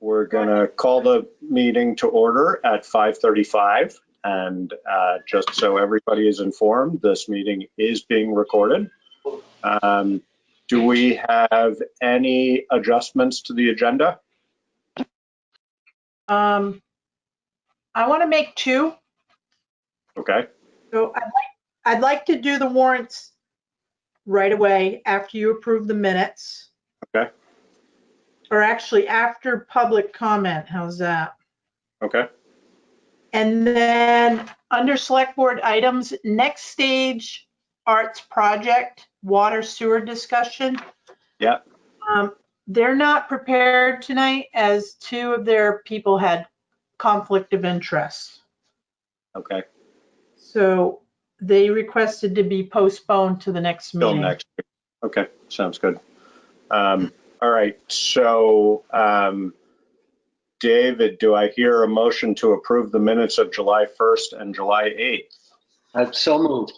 We're gonna call the meeting to order at 5:35, and just so everybody is informed, this meeting is being recorded. Do we have any adjustments to the agenda? I want to make two. Okay, So I'd like to do the warrants right away after you approve the minutes. okay, Or actually after public comment. How's that? okay. And then under select board items, next stage arts project, water sewer discussion. Yeah. They're not prepared tonight as two of their people had conflict of interest. Okay, So they requested to be postponed to the next till meeting. next week. Okay, sounds good. All right, so David, do I hear a motion to approve the minutes of July 1st and July 8th? So moved.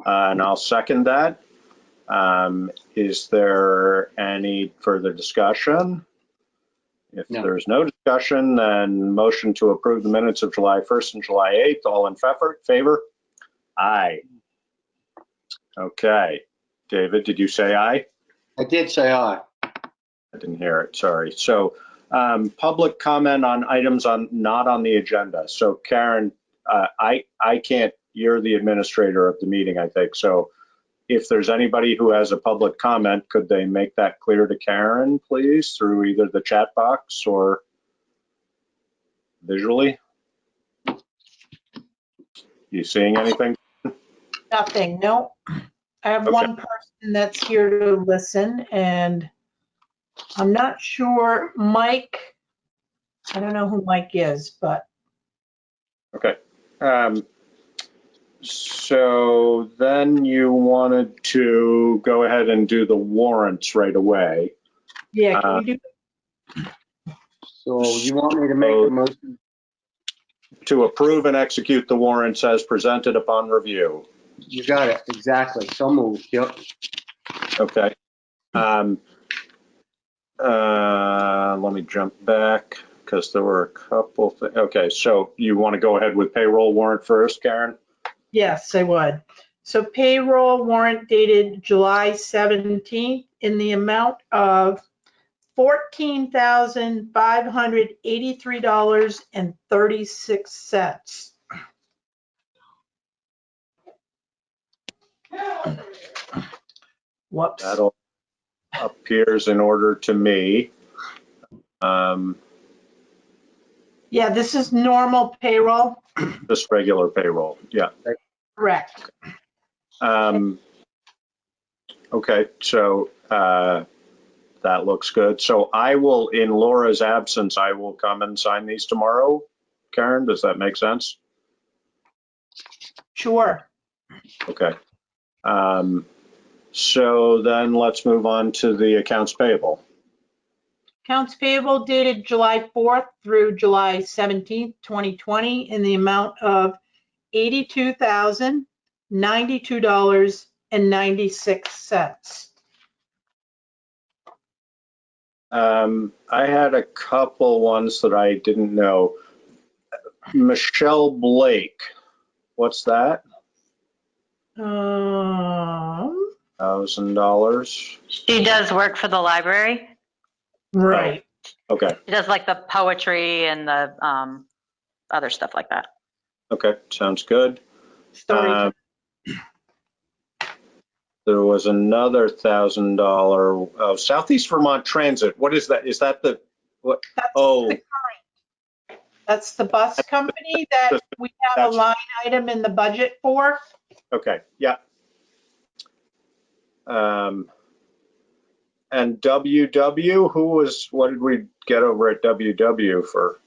And I'll second that. Is there any further discussion? If No. there's no discussion, then motion to approve the minutes of July 1st and July 8th. All in favor? Aye. Okay. David, did you say aye? I did say aye. I didn't hear it, sorry. So public comment on items not on the agenda. So Karen, I can't, you're the administrator of the meeting, I think. So if there's anybody who has a public comment, could they make that clear to Karen, please, through either the chat box or visually? You seeing anything? Nothing, no. I have Okay. one person that's here to listen, and I'm not sure Mike, I don't know who Mike is, but Okay. So then you wanted to go ahead and do the warrants right away. yeah, can we do? So you want me to make a motion? To approve and execute the warrants as presented upon review. You got it, exactly. So moved, yep. Okay. Let me jump back because there were a couple things. Okay, so you want to go ahead with payroll warrant first, Karen? Yes, I would. So payroll warrant dated July 17th in the amount of $14,583.36. Whoops. That all appears in order to me. Yeah, this is normal payroll. Just regular payroll, yeah. Correct. Okay, so that looks good. So I will, in Laura's absence, I will come and sign these tomorrow. Karen, does that make sense? Sure. Okay. So then let's move on to the accounts payable. Accounts payable dated July 4th through July 17th, 2020 in the amount of $82,092.96. I had a couple ones that I didn't know. Michelle Blake, what's that? $1,000. She does work for the library. Right. Okay, She does like the poetry and the other stuff like that. okay, sounds good. Story. There was another $1,000, Southeast Vermont Transit. What is that? Is that the, what? Oh, That's the bus company that we have a line item in the budget for. okay, yeah. And WW, what did we get over at WW for?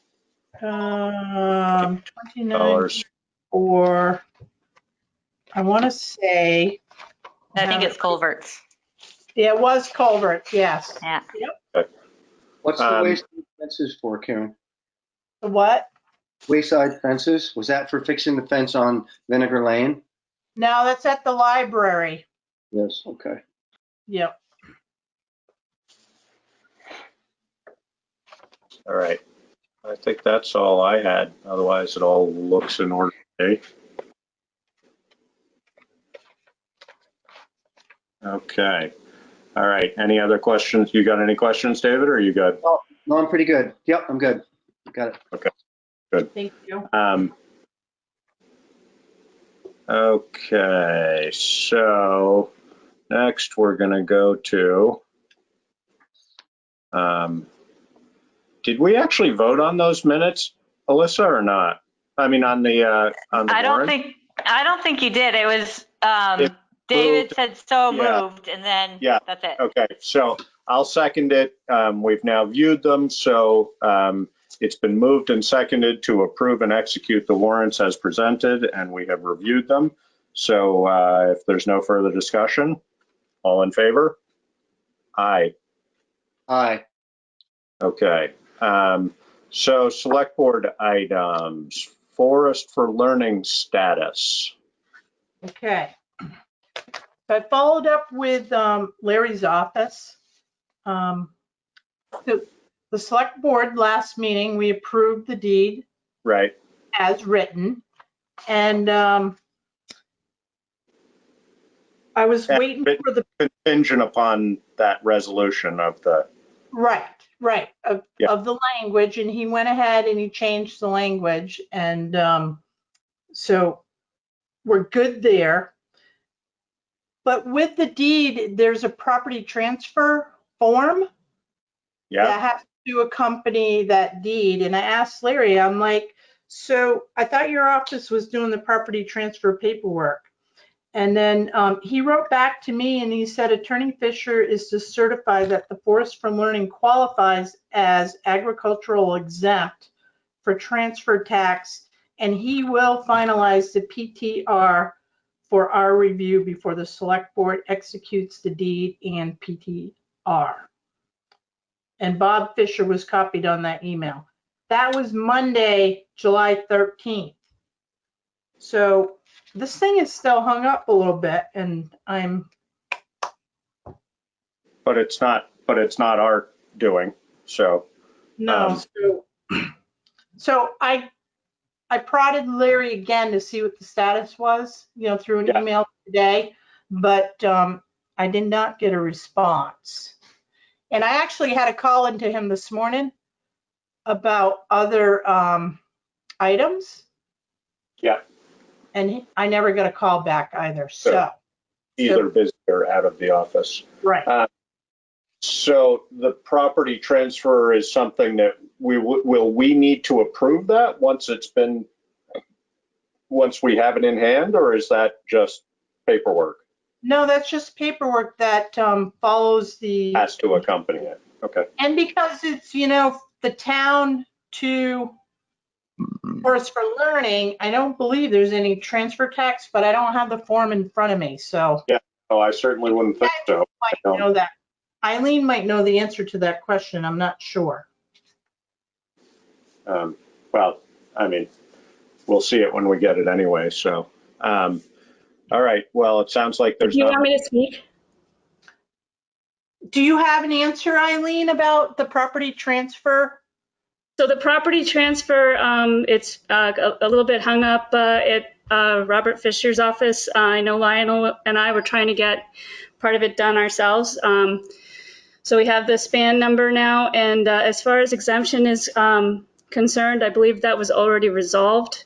29 or I want to say. I think it's culverts. Yeah, it was culverts, yes. Yeah. Yep. What's the wayside fences for, Karen? The what? Wayside fences, was that for fixing the fence on Vinegar Lane? No, that's at the library. Yes, okay. Yep. All right. I think that's all I had. Otherwise, it all looks in order today. Okay. All right. Any other questions? You got any questions, David, or are you good? Oh, no, I'm pretty good. Yep, I'm good. Got it. Thank you. Okay. So next we're going to go to, did we actually vote on those minutes, Alyssa, or not? I mean, on the warrant? I don't think you did. It was, It David moved. said so Yeah. moved, and then Yeah. that's it. Okay, so I'll second it. We've now viewed them, so it's been moved and seconded to approve and execute the warrants as presented, and we have reviewed them. So if there's no further discussion, all in favor? Aye. Aye. Okay. So select board items, Forest for Learning status. Okay. So I followed up with Larry's office. The select board last meeting, we approved the deed Right. as written. And I was And waiting for the, contingent upon that resolution of the, right, of the language. And he went ahead and he changed the language. And so we're good there. But with the deed, there's a property transfer form that has to accompany that deed. And I asked Larry, I'm like, so I thought your office was doing the property transfer paperwork. And then he wrote back to me and he said, Attorney Fisher is to certify that the Forest for Learning qualifies as agricultural exempt for transfer tax, and he will finalize the PTR for our review before the select board executes the deed and PTR. And Bob Fisher was copied on that email. That was Monday, July 13th. So this thing is still hung up a little bit, and I'm. but it's not our doing, so. No, so I prodded Larry again to see what the status was, through an email today, but I did not get a response. And I actually had a call into him this morning about other items. Yeah. And I never got a call back either. So either busy or out of the office. Right. So the property transfer is something that we need to approve that once we have it in hand, or is that just paperwork? No, that's just paperwork that follows the. Has to accompany it. Okay. And because it's, the town to Forest for Learning, I don't believe there's any transfer tax, but I don't have the form in front of me, so. Yeah, no, I certainly wouldn't think so. Might know that. Eileen might know the answer to that question. I'm not sure. Well, I mean, we'll see it when we get it anyway, so. All right, well, it sounds like there's. Do you want me to speak? Do you have an answer, Eileen, about the property transfer? So the property transfer, it's a little bit hung up at Robert Fisher's office. I know Lionel and I were trying to get part of it done ourselves. So we have the SPAN number now, and as far as exemption is concerned, I believe that was already resolved.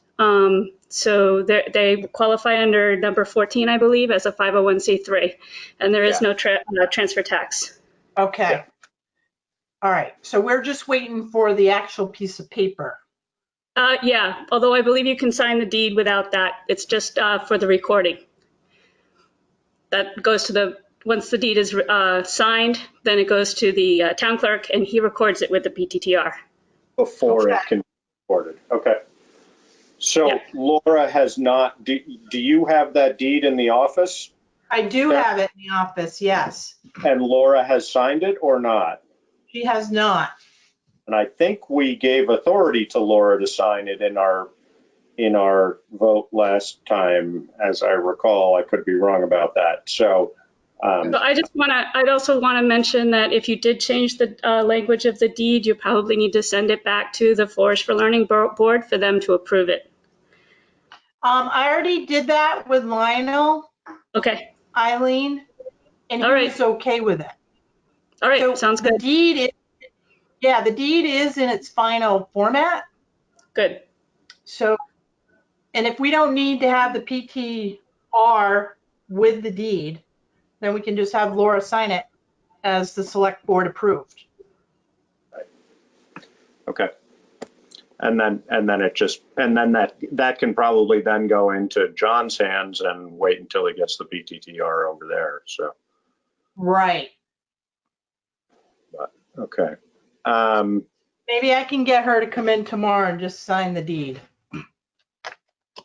So they qualify under number 14, I believe, as a 501c3, and there is no transfer tax. Okay. Yeah. All right. So we're just waiting for the actual piece of paper. Yeah, although I believe you can sign the deed without that. It's just for the recording. That goes to once the deed is signed, then it goes to the town clerk, and he records it with the PTTR. Before it can be recorded. Okay. So Laura has not, do you have that deed in the office? I do have it in the office, yes. And Laura has signed it or not? She has not. And I think we gave authority to Laura to sign it in our vote last time, as I recall. I could be wrong about that. So But I'd also want to mention that if you did change the language of the deed, you probably need to send it back to the Forest for Learning Board for them to approve it. I already did that with Lionel, Okay. Eileen, and he All right. was okay with it. All right. So Sounds the good. deed is, yeah, the deed is in its final format. Good. So, and if we don't need to have the PTR with the deed, then we can just have Laura sign it as the select board approved. Okay. And then that can probably then go into John's hands and wait until he gets the PTTR over there. So, Right. but, okay. Maybe I can get her to come in tomorrow and just sign the deed.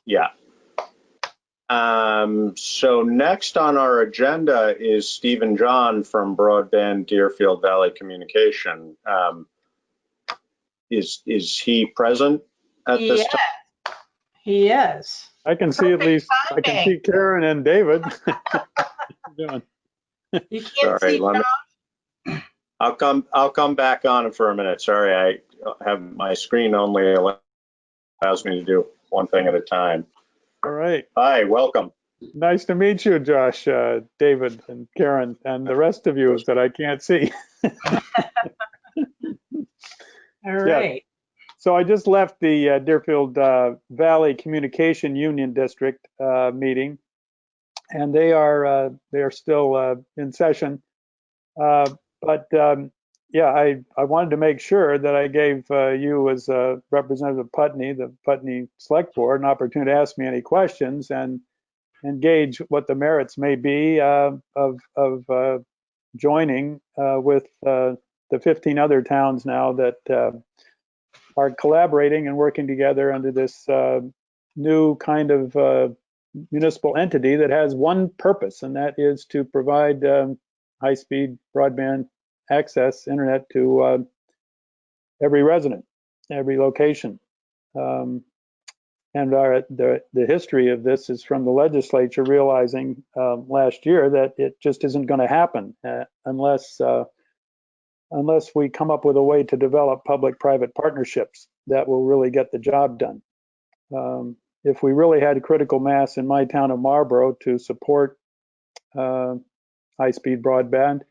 Yeah. So next on our agenda is Stephen John from Broadband Deerfield Valley Communication. Is he present at this time? He is. I can see at least, I can see Karen and David. You can't Sorry, see John? I'll come back on for a minute. Sorry, I have my screen only allows me to do one thing at a time. All right. Hi, welcome. Nice to meet you, Josh, David and Karen, and the rest of you that I can't see. All right. So I just left the Deerfield Valley Communication Union District meeting, and they are still in session. Yeah, I wanted to make sure that I gave you as a representative of Putney, the Putney Select Board, an opportunity to ask me any questions and gauge what the merits may be of joining with the 15 other towns now that are collaborating and working together under this new kind of municipal entity that has one purpose, and that is to provide high-speed broadband access internet to every resident, every location. And the history of this is from the legislature realizing last year that it just isn't going to happen unless we come up with a way to develop public-private partnerships that will really get the job done. If we really had a critical mass in my town of Marlboro to support high-speed broadband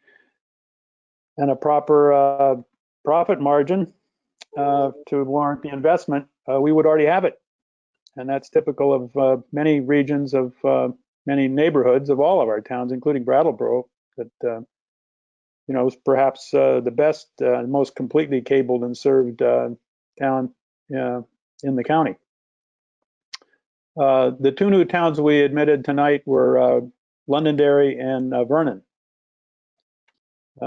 and a proper profit margin to warrant the investment, we would already have it. And that's typical of many regions of many neighborhoods of all of our towns, including Brattleboro, that is perhaps the best, most completely cabled and served town in the county. The two new towns we admitted tonight were Londonderry and Vernon.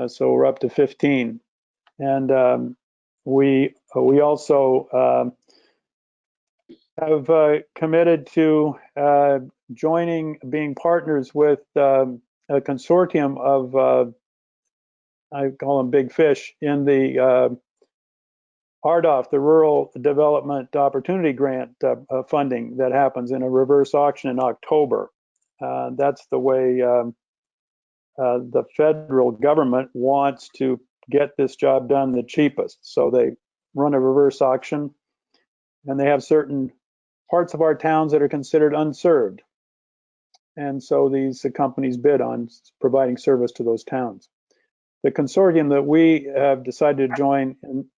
So we're up to 15, and we also have committed to being partners with a consortium of I call them big fish in the RDOF, the Rural Development Opportunity Grant funding that happens in a reverse auction in October. That's the way the federal government wants to get this job done the cheapest. So they run a reverse auction, and they have certain parts of our towns that are considered unserved. And so these companies bid on providing service to those towns. The consortium that we have decided to join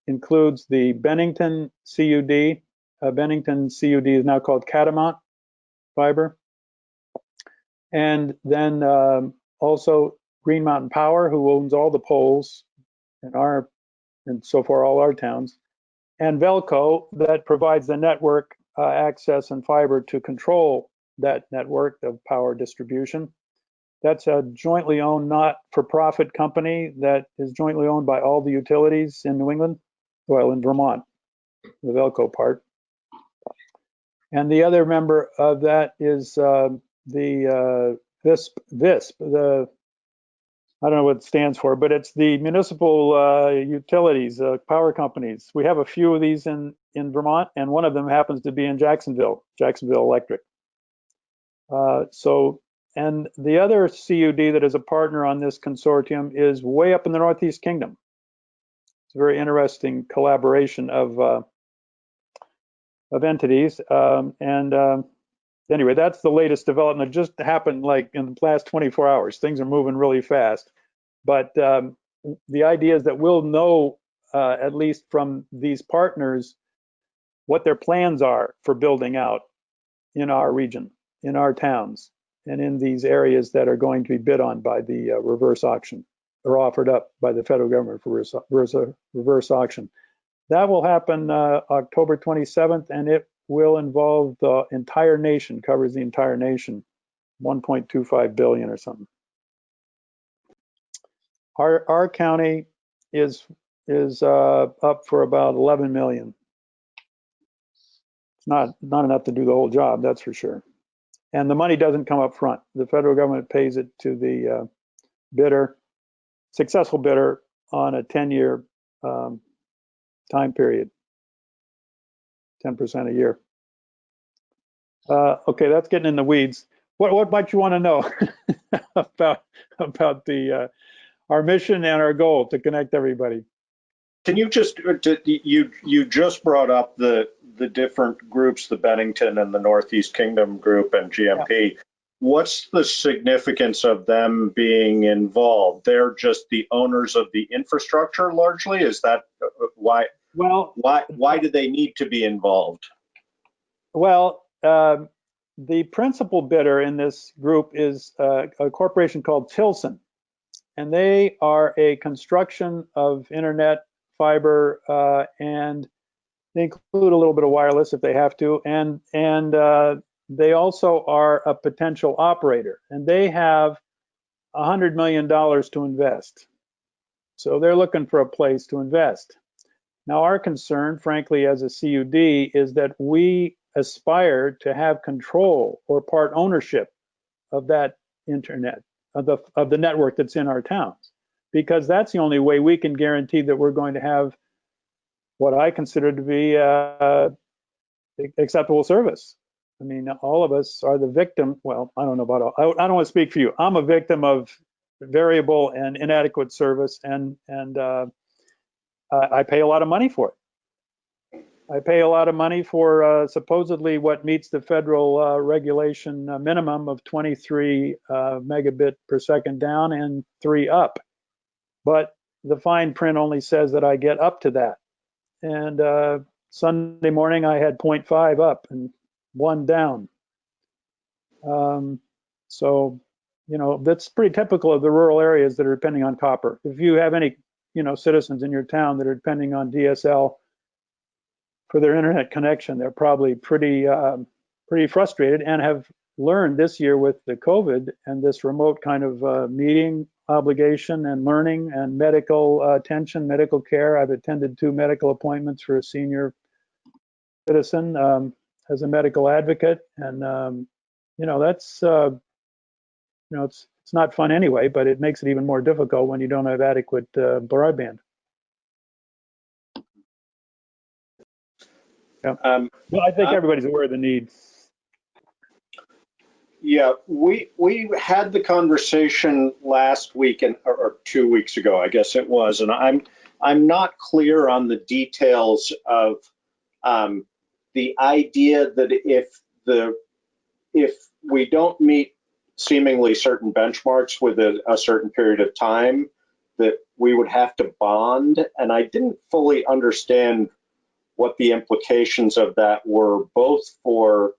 includes the Bennington CUD. Bennington CUD is now called Catamount Fiber. And then also Green Mountain Power, who owns all the poles in so far all our towns, and Velco, that provides the network access and fiber to control that network of power distribution. That's a jointly owned, not-for-profit company that is jointly owned by all the utilities in New England, well, in Vermont, the Velco part. And the other member of that is the VISP, I don't know what it stands for, but it's the municipal utilities, power companies. We have a few of these in Vermont, and one of them happens to be in Jacksonville Electric. So And the other CUD that is a partner on this consortium is way up in the Northeast Kingdom. It's a very interesting collaboration of entities. Anyway, that's the latest development. It just happened like in the last 24 hours. Things are moving really fast. But the idea is that we'll know, at least from these partners, what their plans are for building out in our region, in our towns, and in these areas that are going to be bid on by the reverse auction, or offered up by the federal government for reverse auction. That will happen October 27th, and it will involve the entire nation, covers the entire nation, 1.25 billion or something. Our county is up for about 11 million. It's not enough to do the whole job, that's for sure. And the money doesn't come up front. The federal government pays it to the bidder, successful bidder, on a 10-year time period, 10% a year. Okay, that's getting in the weeds. What might you want to know about our mission and our goal to connect everybody? Can you just, you just brought up the different groups, the Bennington and the Northeast Kingdom group and GMP. Yeah. What's the significance of them being involved? They're just the owners of the infrastructure largely? Is that why? Well, why do they need to be involved? Well, the principal bidder in this group is a corporation called Tilson, and they are a construction of internet, fiber, and they include a little bit of wireless if they have to, and they also are a potential operator, and they have $100 million to invest. So they're looking for a place to invest. Now, our concern, frankly, as a CUD, is that we aspire to have control or part ownership of that internet, of the network that's in our towns, because that's the only way we can guarantee that we're going to have what I consider to be acceptable service. I mean, all of us are the victim. Well, I don't know about all. I don't want to speak for you. I'm a victim of variable and inadequate service, and I pay a lot of money for it. I pay a lot of money for supposedly what meets the federal regulation minimum of 23 megabit per second down and 3 up. But the fine print only says that I get up to that. And Sunday morning I had 0.5 up and 1 down. So, you know, that's pretty typical of the rural areas that are depending on copper. If you have any, you know, citizens in your town that are depending on DSL for their internet connection, they're probably pretty frustrated, and have learned this year with the COVID and this remote kind of meeting obligation and learning and medical attention, medical care. I've attended 2 medical appointments for a senior citizen as a medical advocate, and you know, that's you know, it's not fun anyway, but it makes it even more difficult when you don't have adequate broadband. Yeah. Well, I think everybody's aware of the need. Yeah, we had the conversation last week or 2 weeks ago, I guess it was, and I'm not clear on the details of the idea that if we don't meet seemingly certain benchmarks within a certain period of time, that we would have to bond, and I didn't fully understand what the implications of that were, both for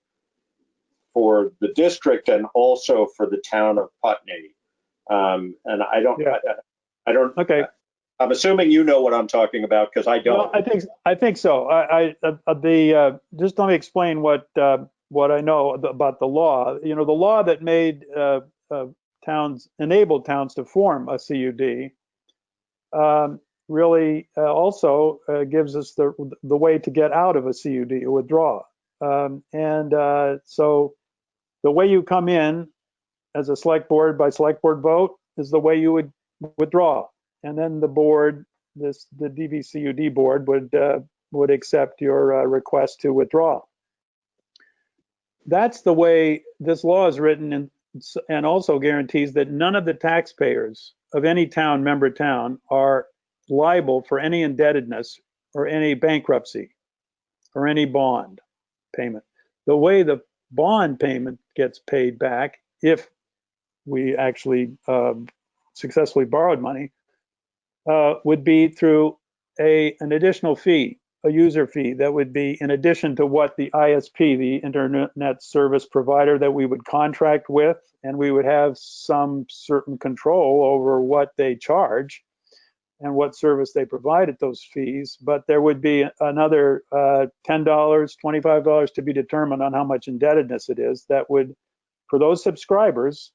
the district and also for the town of Putney. And I don't. Yeah. I don't. Okay. I'm assuming you know what I'm talking about, because I don't. Well, I think so. Just let me explain what I know about the law. You know, the law that made enabled towns to form a CUD really also gives us the way to get out of a CUD or withdraw. So the way you come in as a select board by select board vote is the way you would withdraw, and then the board, the DVCUD board, would accept your request to withdraw. That's the way this law is written, and and also guarantees that none of the taxpayers of any town, member town, are liable for any indebtedness or any bankruptcy or any bond payment. The way the bond payment gets paid back, if we actually successfully borrowed money, would be through an additional fee, a user fee that would be in addition to what the ISP, the internet service provider that we would contract with, and we would have some certain control over what they charge and what service they provide at those fees. But there would be another $10, $25 to be determined on how much indebtedness it is that would, for those subscribers,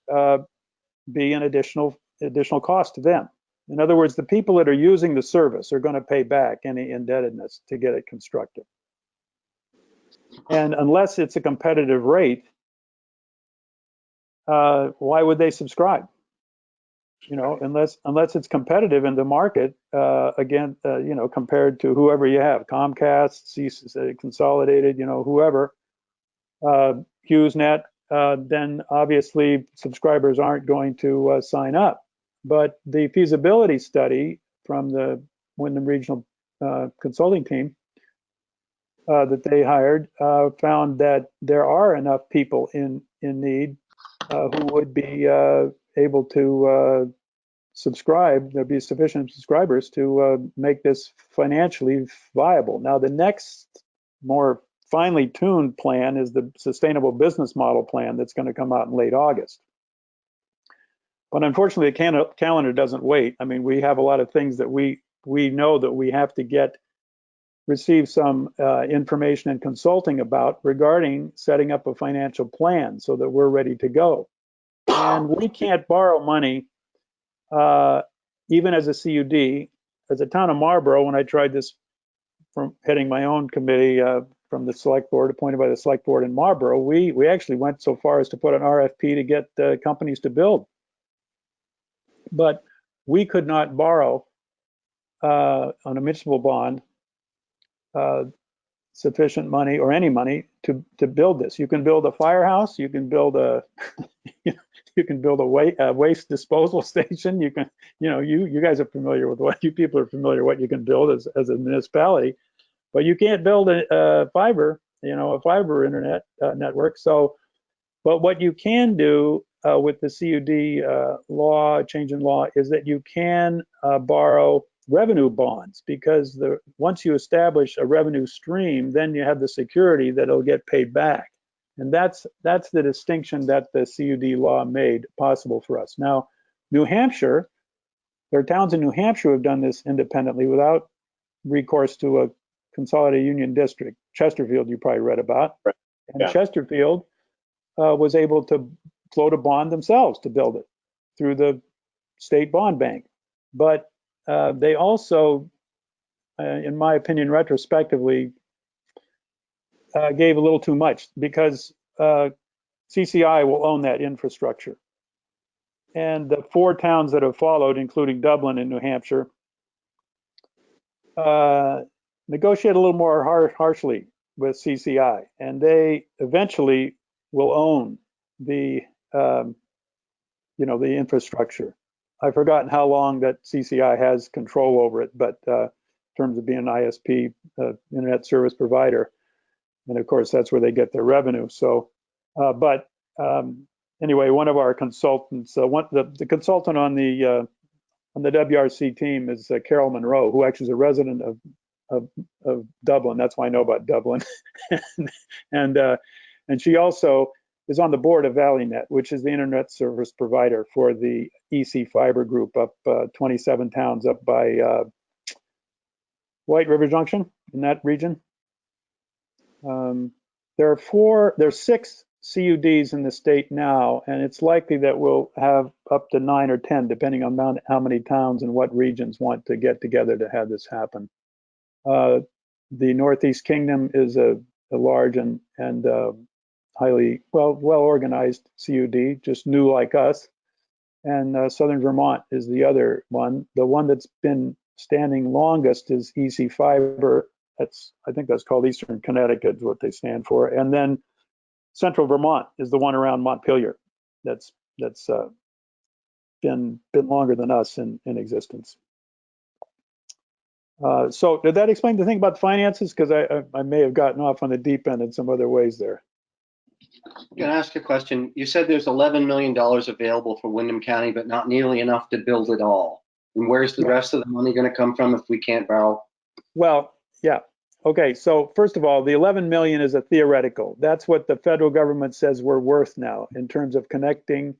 be an additional cost to them. In other words, the people that are using the service are going to pay back any indebtedness to get it constructed. And unless it's a competitive rate, why would they subscribe? You know, unless it's competitive in the market, again, you know, compared to whoever you have, Comcast, Consolidated, you know, whoever, HughesNet, then obviously subscribers aren't going to sign up. But the feasibility study from the Wyndham Regional consulting team that they hired found that there are enough people in need who would be able to subscribe. There'd be sufficient subscribers to make this financially viable. Now, the next more finely tuned plan is the sustainable business model plan that's going to come out in late August. But unfortunately, the calendar doesn't wait. I mean, we have a lot of things that we know that we have to receive some information and consulting about regarding setting up a financial plan so that we're ready to go. And we can't borrow money, even as a CUD. As a town of Marlboro, when I tried this from heading my own committee from the select board, appointed by the select board in Marlboro, we actually went so far as to put an RFP to get companies to build. But we could not borrow on a municipal bond sufficient money or any money to build this. You can build a firehouse, you can build a you can build a waste disposal station. You can, you know, you guys are familiar with what you people are familiar what you can build as a municipality, but you can't build a fiber, you know, a fiber internet network. So, but what you can do with the CUD law, change in law, is that you can borrow revenue bonds, because once you establish a revenue stream, then you have the security that it'll get paid back. And that's the distinction that the CUD law made possible for us. Now, New Hampshire, there are towns in New Hampshire who have done this independently without recourse to a consolidated union district. Chesterfield, you probably read about. Right. And Yeah. Chesterfield was able to float a bond themselves to build it through the state bond bank. But they also, in my opinion, retrospectively, gave a little too much, because CCI will own that infrastructure. And the 4 towns that have followed, including Dublin in New Hampshire, negotiate a little more harshly with CCI, and they eventually will own the you know, the infrastructure. I've forgotten how long that CCI has control over it, but in terms of being an ISP, internet service provider, and of course that's where they get their revenue. So, but anyway, one of our consultants, the consultant on the WRC team is Carol Monroe, who actually is a resident of Dublin. That's why I know about Dublin, and she also is on the board of ValleyNet, which is the internet service provider for the EC Fiber Group up 27 towns up by White River Junction in that region. There are 6 CUDs in the state now, and it's likely that we'll have up to 9 or 10, depending on how many towns and what regions want to get together to have this happen. The Northeast Kingdom is a large and highly well organized CUD, just new like us. And Southern Vermont is the other one. The one that's been standing longest is EC Fiber. I think that's called Eastern Connecticut is what they stand for. And then Central Vermont is the one around Montpelier. that's been longer than us in existence. So did that explain the thing about the finances? Because I may have gotten off on the deep end in some other ways there. Can I ask a question? You said there's $11 million available for Windham County, but not nearly enough to build it all. And where's the rest of the money going to come from if we can't borrow? Well, yeah. Okay, so first of all, the 11 million is a theoretical. That's what the federal government says we're worth now in terms of connecting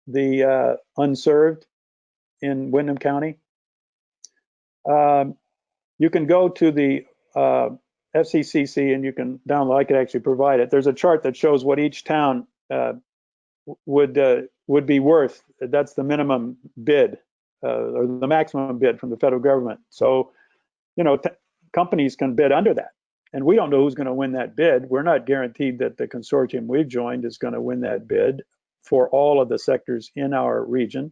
the unserved in Windham County. You can go to the FCCC and you can download. I could actually provide it. There's a chart that shows what each town would be worth. That's the minimum bid or the maximum bid from the federal government. So, you know, companies can bid under that, and we don't know who's going to win that bid. We're not guaranteed that the consortium we've joined is going to win that bid for all of the sectors in our region.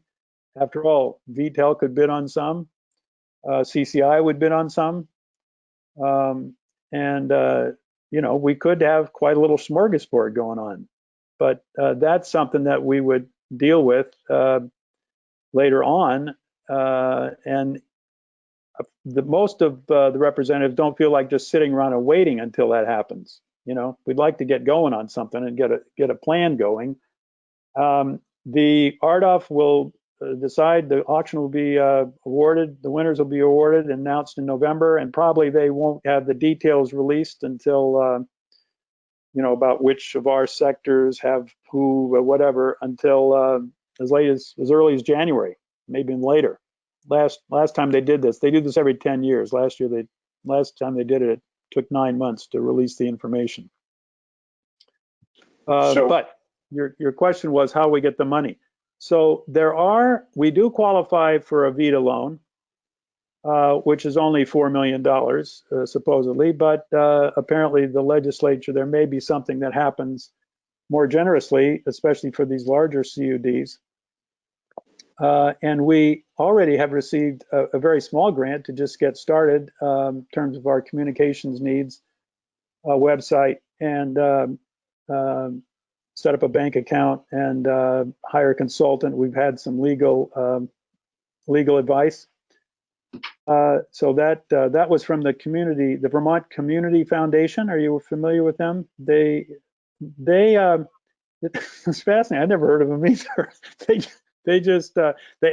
After all, VTEL could bid on some, CCI would bid on some, and you know, we could have quite a little smorgasbord going on. But that's something that we would deal with later on, and most of the representatives don't feel like just sitting around and waiting until that happens. You know, we'd like to get going on something and get a plan going. The RDOF will decide the auction will be awarded, the winners will be awarded and announced in November, and probably they won't have the details released until you know, about which of our sectors have who, whatever, until as early as January, maybe even later. Last time they did this, they do this every 10 years. Last time they did it, it took 9 months to release the information. But your question was how we get the money. So we do qualify for a VETA loan, which is only $4 million supposedly, but apparently the legislature, there may be something that happens more generously, especially for these larger CUDs. And we already have received a very small grant to just get started in terms of our communications needs, website, and set up a bank account and hire a consultant. We've had some legal advice. So that was from the Vermont Community Foundation. Are you familiar with them? It's fascinating. I never heard of them either. They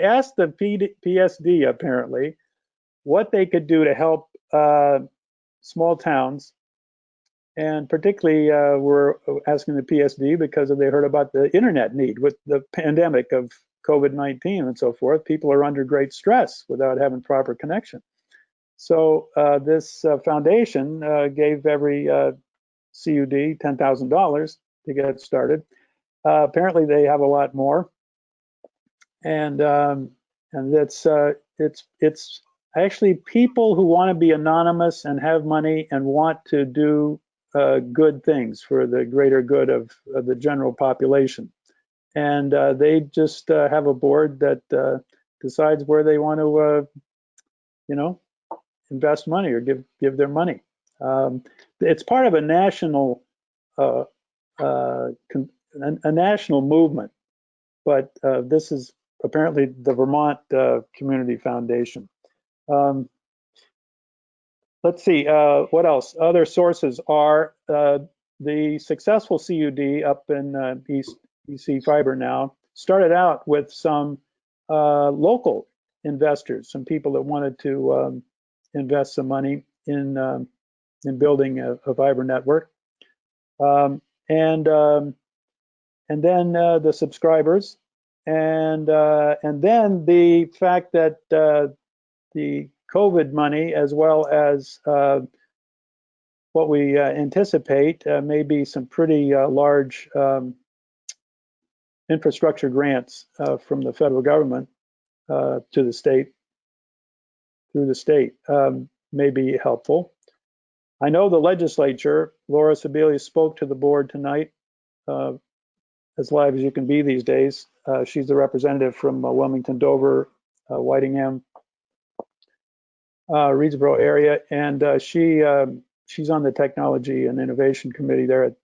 asked the PSD apparently what they could do to help small towns, and particularly we're asking the PSD because they heard about the internet need with the pandemic of COVID-19 and so forth. People are under great stress without having proper connection. So this foundation gave every CUD $10,000 to get started. Apparently they have a lot more, and it's actually people who want to be anonymous and have money and want to do good things for the greater good of the general population. And they just have a board that decides where they want to, you know, invest money or give their money. It's part of a national national movement, but this is apparently the Vermont Community Foundation. Let's see, what else? Other sources are the successful CUD up in East EC Fiber now started out with some local investors, some people that wanted to invest some money in building a fiber network, and then the subscribers, and then the fact that the COVID money, as well as what we anticipate may be some pretty large infrastructure grants from the federal government to the state, through the state, may be helpful. I know the legislature, Laura Sebelius spoke to the board tonight, as live as you can be these days. She's the representative from Wilmington, Dover, Whitingham, Reedsboro area, and she's on the Technology and Innovation Committee there at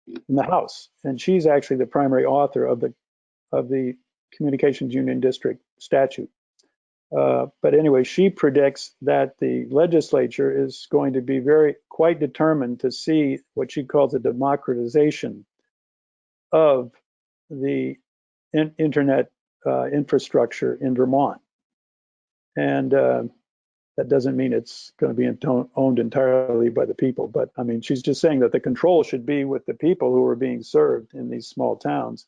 in the House, and she's actually the primary author of the Communications Union District statute. But anyway, she predicts that the legislature is going to be quite determined to see what she calls a democratization of the internet infrastructure in Vermont. And that doesn't mean it's going to be owned entirely by the people, but I mean, she's just saying that the control should be with the people who are being served in these small towns.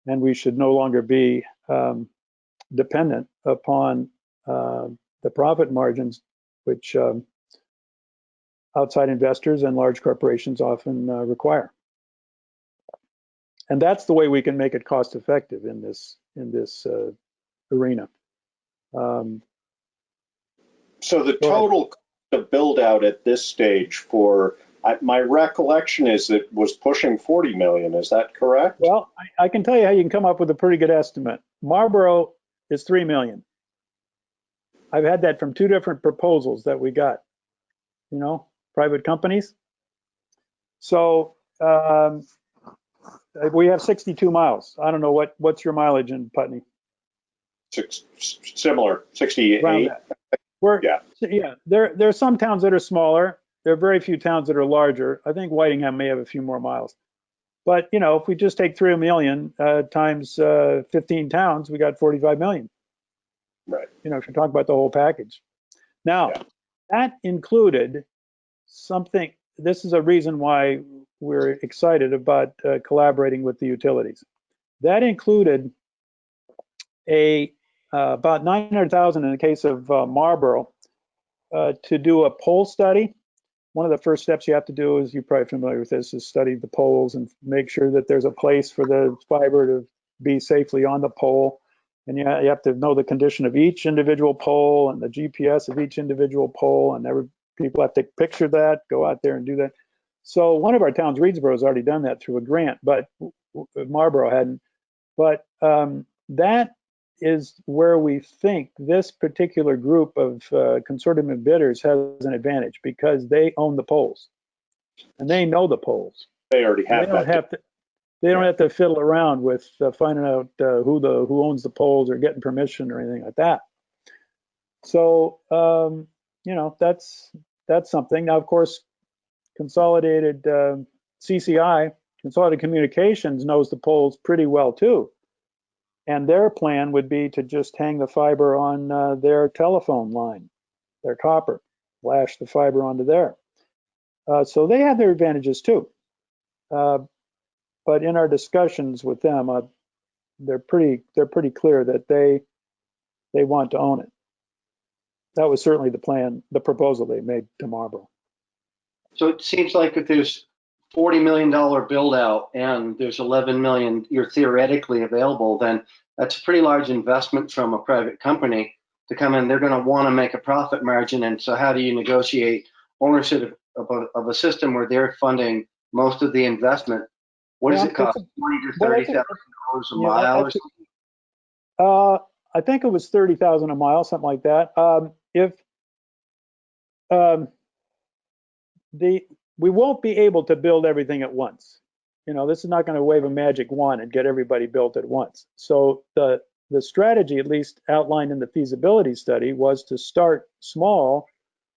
And we should no longer be dependent upon the profit margins, which outside investors and large corporations often require. And that's the way we can make it cost effective in this arena. So the total cost of build out at this stage for, my recollection is it was pushing 40 million. Is that correct? Well, I can tell you how you can come up with a pretty good estimate. Marlboro is 3 million. I've had that from 2 different proposals that we got, private companies. So we have 62 miles. I don't know what's your mileage in Putney? Similar, 68. Yeah. There are some towns that are smaller. There are very few towns that are larger. I think Whitingham may have a few more miles. But, if we just take 3 million times 15 towns, we got 45 million. Right. If you're talking about the whole package. Now, that included something, this is a reason why we're excited about collaborating with the utilities. That included about 900,000 in the case of Marlboro to do a pole study. One of the first steps you have to do, is you're probably familiar with this, is study the poles and make sure that there's a place for the fiber to be safely on the pole. And you have to know the condition of each individual pole and the GPS of each individual pole, and people have to picture that, go out there and do that. So one of our towns, Reedsboro, has already done that through a grant, but Marlboro hadn't. But that is where we think this particular group of consortium of bidders has an advantage, because they own the poles and they know the poles. They already have They don't have to fiddle around with finding out who owns the poles or getting permission or anything like that. So that's something. Now, of course, Consolidated CCI, Consolidated Communications, knows the poles pretty well too. And their plan would be to just hang the fiber on their telephone line, their copper, flash the fiber onto there. So they have their advantages too. But in our discussions with them, they're pretty clear that they want to own it. That was certainly the plan, the proposal they made to Marlboro. So it seems like if there's $40 million build out and there's 11 million you're theoretically available, then that's a pretty large investment from a private company to come in. They're going to want to make a profit margin. And so how do you negotiate ownership of a system where they're funding most of the investment? What does it cost? $20,000 to $30,000 a mile or something? I think it was 30,000 a mile, something like that. We won't be able to build everything at once. This is not going to wave a magic wand and get everybody built at once. So the strategy, at least outlined in the feasibility study, was to start small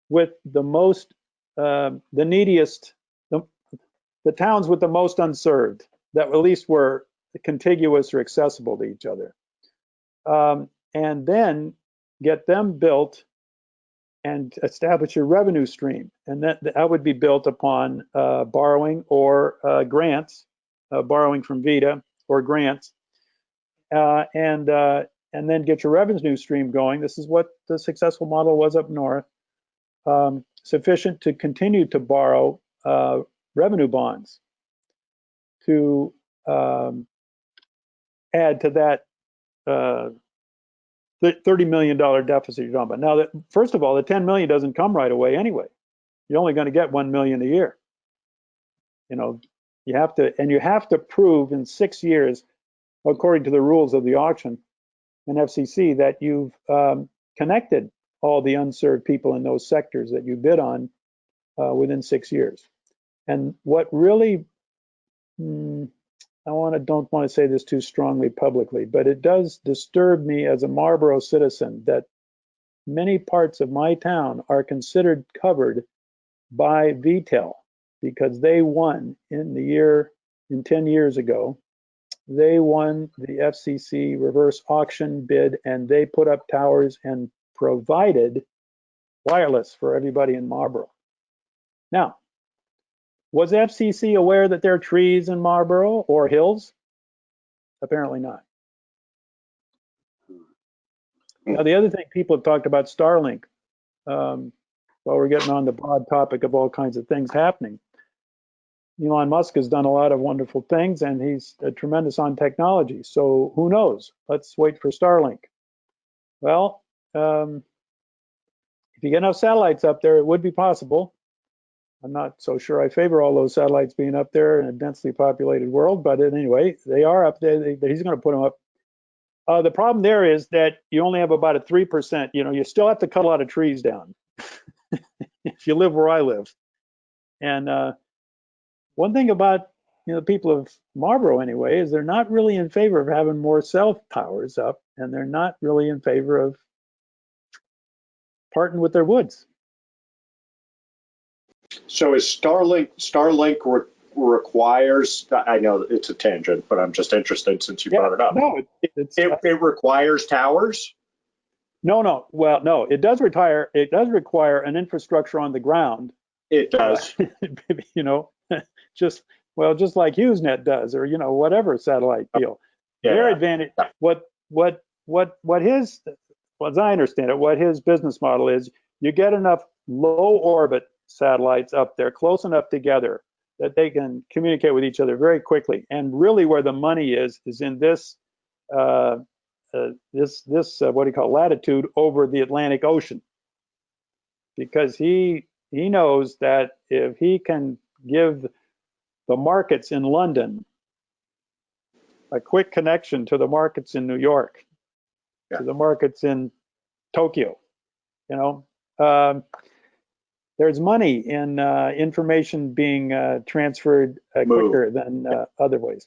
with the most, the neediest, the towns with the most unserved, that at least were contiguous or accessible to each other. And then get them built and establish a revenue stream. And that would be built upon borrowing or grants, borrowing from Vita or grants, and then get your revenue stream going. This is what the successful model was up north, sufficient to continue to borrow revenue bonds to add to that the $30 million deficit you're talking about. Now, first of all, the 10 million doesn't come right away anyway. You're only going to get 1 million a year. You have to prove in 6 years, according to the rules of the auction and FCC, that you've connected all the unserved people in those sectors that you bid on within 6 years. And what really don't want to say this too strongly publicly, but it does disturb me as a Marlboro citizen that many parts of my town are considered covered by VTEL because they won in 10 years ago. They won the FCC reverse auction bid, and they put up towers and provided wireless for everybody in Marlboro. Now, was FCC aware that there are trees in Marlboro or hills? Apparently not. Now, the other thing people have talked about Starlink, while we're getting on the broad topic of all kinds of things happening. Elon Musk has done a lot of wonderful things, and he's tremendous on technology. So who knows? Let's wait for Starlink. Well, if you get enough satellites up there, it would be possible. I'm not so sure I favor all those satellites being up there in a densely populated world, but anyway, they are up there. He's going to put them up. The problem there is that you only have about a 3%. You still have to cut a lot of trees down if you live where I live. And one thing about the people of Marlboro anyway is they're not really in favor of having more cell towers up, and they're not really in favor of parting with their woods. So is Starlink requires, I know it's a tangent, but I'm just interested since you brought it up. No, it requires towers? No. Well, no, it does require an infrastructure on the ground. It does. Just like HughesNet does, or whatever satellite deal. Their advantage, as I understand it, what his business model is, you get enough low orbit satellites up there close enough together that they can communicate with each other very quickly. And really where the money is in this what do you call latitude over the Atlantic Ocean, because he knows that if he can give the markets in London a quick connection to the markets in New York, to the markets in Tokyo, there's money in information being transferred quicker than other ways.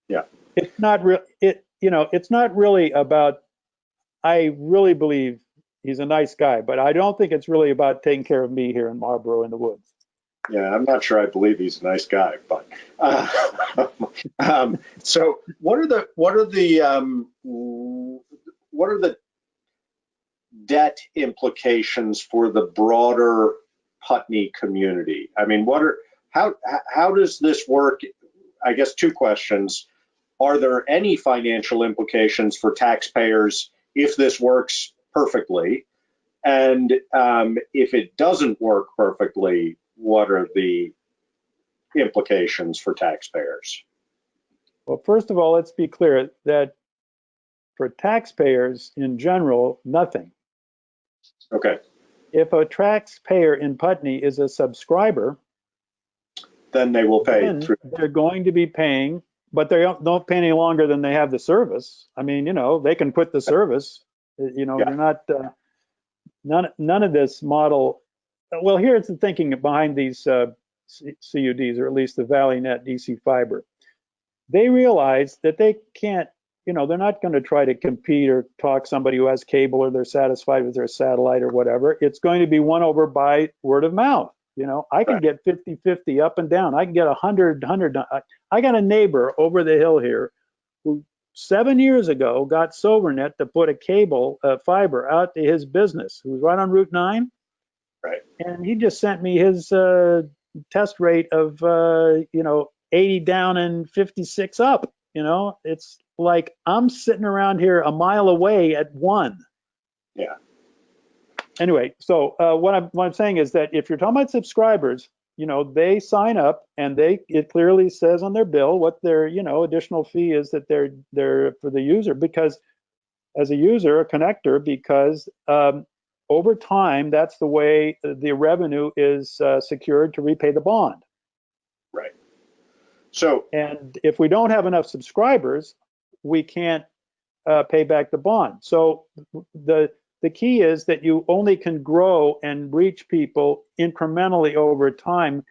Yeah, it's not real. It's not really about. I really believe he's a nice guy, but I don't think it's really about taking care of me here in Marlboro in the woods. Yeah, I'm not sure I believe he's a nice guy, but so what are the debt implications for the broader Putney community? I mean, how does this work? I guess two questions. Are there any financial implications for taxpayers if this works perfectly? And if it doesn't work perfectly, what are the implications for taxpayers? Well, first of all, let's be clear that for taxpayers in general, nothing. Okay. If a taxpayer in Putney is a subscriber, then they will pay. They're going to be paying, but they don't pay any longer than they have the service. I mean, they can quit the service. They're not. None of this model. Well, here's the thinking behind these CUDs, or at least the ValleyNet DC fiber. They realize that they can't. They're not going to try to compete or talk somebody who has cable or they're satisfied with their satellite or whatever. It's going to be won over by word of mouth. I can get 50-50 up and down. I can get 100. I got a neighbor over the hill here who 7 years ago got SoberNet to put a cable fiber out to his business, who's right on Route 9. Right. And he just sent me his test rate of 80 down and 56 up. It's like I'm sitting around here a mile away at 1. Yeah. Anyway, so what I'm saying is that if you're talking about subscribers, they sign up and it clearly says on their bill what their additional fee is that they're for the user, because as a user, a connector, because over time that's the way the revenue is secured to repay the bond. Right. So, and if we don't have enough subscribers, we can't pay back the bond. So the key is that you only can grow and reach people incrementally over time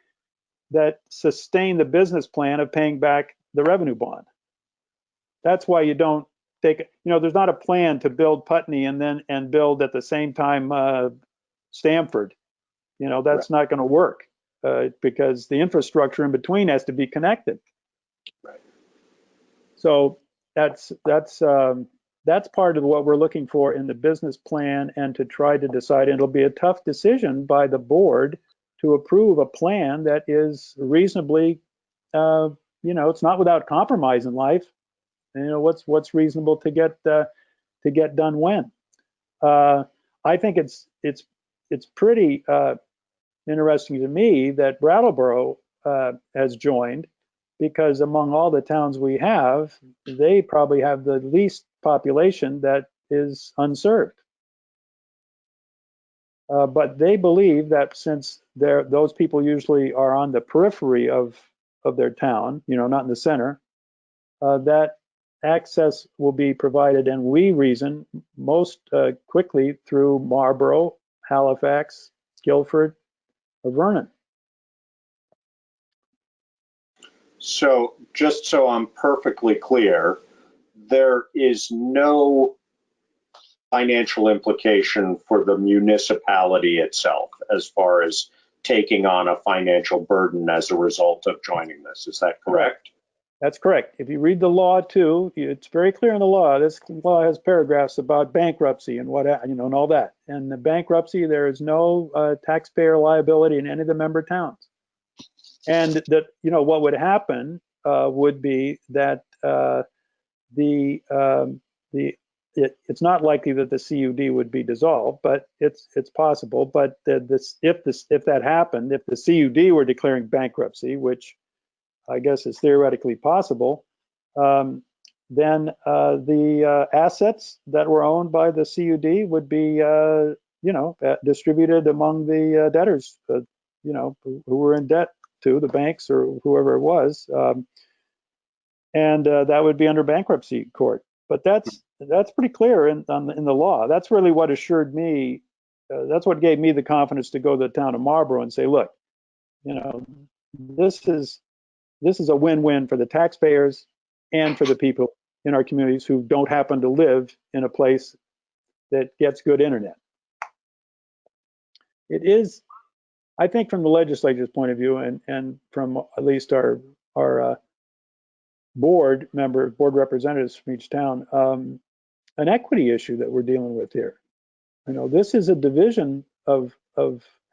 that sustain the business plan of paying back the revenue bond. That's why you don't take, there's not a plan to build Putney and build at the same time Stamford. That's not going to work because the infrastructure in between has to be connected. Right. So that's part of what we're looking for in the business plan, and to try to decide. And it'll be a tough decision by the board to approve a plan that is reasonably, it's not without compromise in life. What's reasonable to get done when. I think it's pretty interesting to me that Brattleboro has joined, because among all the towns we have, they probably have the least population that is unserved. But they believe that since those people usually are on the periphery of their town, not in the center, that access will be provided, and we reason most quickly through Marlborough, Halifax, Guilford, or Vernon. So just so I'm perfectly clear, there is no financial implication for the municipality itself as far as taking on a financial burden as a result of joining this. Is that correct? That's correct. If you read the law too, it's very clear in the law. This law has paragraphs about bankruptcy and and all that. And the bankruptcy, there is no taxpayer liability in any of the member towns. And that, what would happen would be that it's not likely that the CUD would be dissolved, but it's possible. But if that happened, if the CUD were declaring bankruptcy, which I guess is theoretically possible, then the assets that were owned by the CUD would be, distributed among the debtors, who were in debt to the banks or whoever it was, and that would be under bankruptcy court. But that's pretty clear in the law. That's really what assured me. That's what gave me the confidence to go to the town of Marlborough and say, look, this is a win-win for the taxpayers and for the people in our communities who don't happen to live in a place that gets good internet. It is, I think, from the legislature's point of view, and from at least our board representatives from each town, an equity issue that we're dealing with here. This is a division of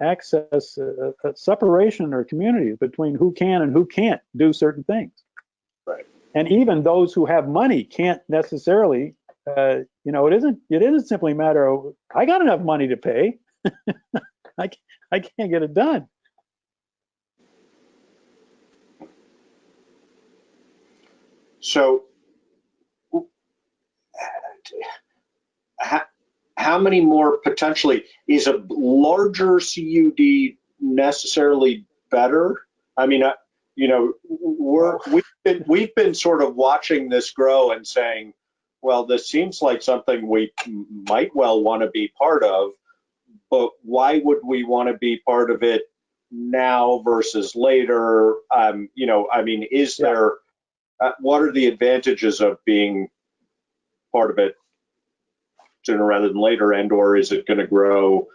access, a separation in our communities between who can and who can't do certain things. Right. And even those who have money can't necessarily, it isn't simply a matter of, I got enough money to pay. I can't get it done. So how many more potentially, is a larger CUD necessarily better? I mean, we've been sort of watching this grow and saying, well, this seems like something we might well want to be part of, but why would we want to be part of it now versus later? Is there, what are the advantages of being part of it sooner rather than later, and or is it going to grow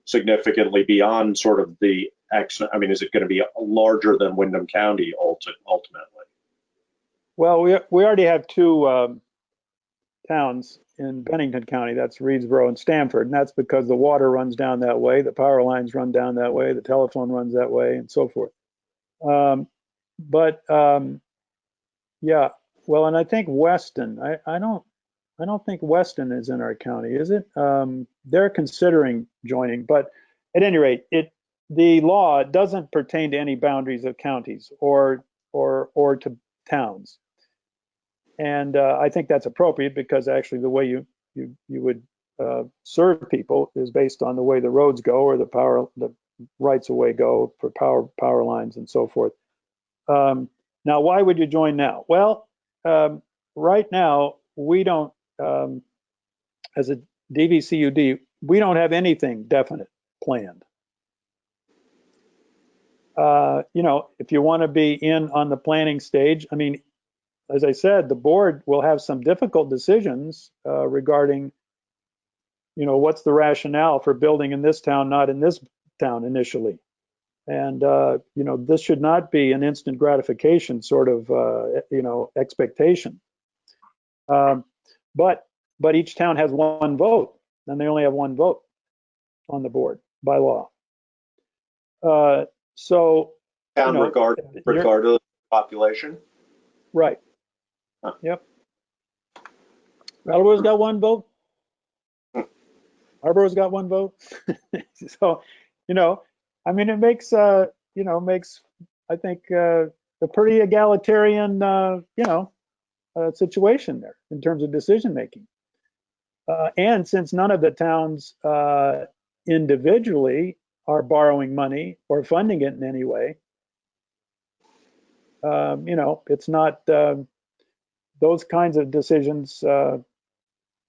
significantly beyond sort of the is it going to be larger than Windham County ultimately? Well, we already have two towns in Bennington County. That's Reedsboro and Stamford, and that's because the water runs down that way, the power lines run down that way, the telephone runs that way, and so forth. Yeah, well, and I think Weston, I don't think Weston is in our county, is it? They're considering joining, but at any rate, the law doesn't pertain to any boundaries of counties or to towns. And I think that's appropriate, because actually the way you would serve people is based on the way the roads go, or the rights of way go for power lines and so forth. Now, why would you join now? Well, right now we don't, as a DVCUD, we don't have anything definite planned. You know, if you want to be in on the planning stage, I mean, as I said, the board will have some difficult decisions regarding, you know, what's the rationale for building in this town, not in this town initially. And, you know, this should not be an instant gratification sort of, you know, expectation. But each town has one vote, and they only have one vote on the board by law. So, Town you know, regardless of population? right. Huh. Yep. Brattleboro's got one vote. Harborough's got one vote. So, you know, I mean, it makes, you know, I think, a pretty egalitarian, you know, situation there in terms of decision making. And since none of the towns individually are borrowing money or funding it in any way, you know, it's not those kinds of decisions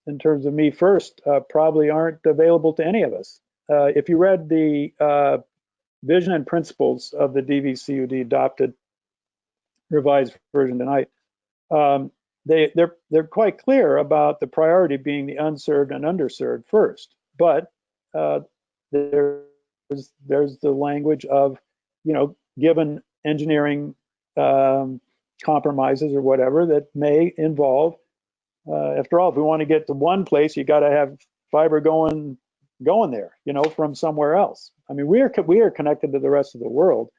in terms of me first probably aren't available to any of us. If you read the vision and principles of the DVCUD adopted revised version tonight, they're quite clear about the priority being the unserved and underserved first. But there's the language of, you know, given engineering compromises or whatever that may involve, after all, if we want to get to one place, you got to have fiber going there, you know, from somewhere else. I mean, we are connected to the rest of the world,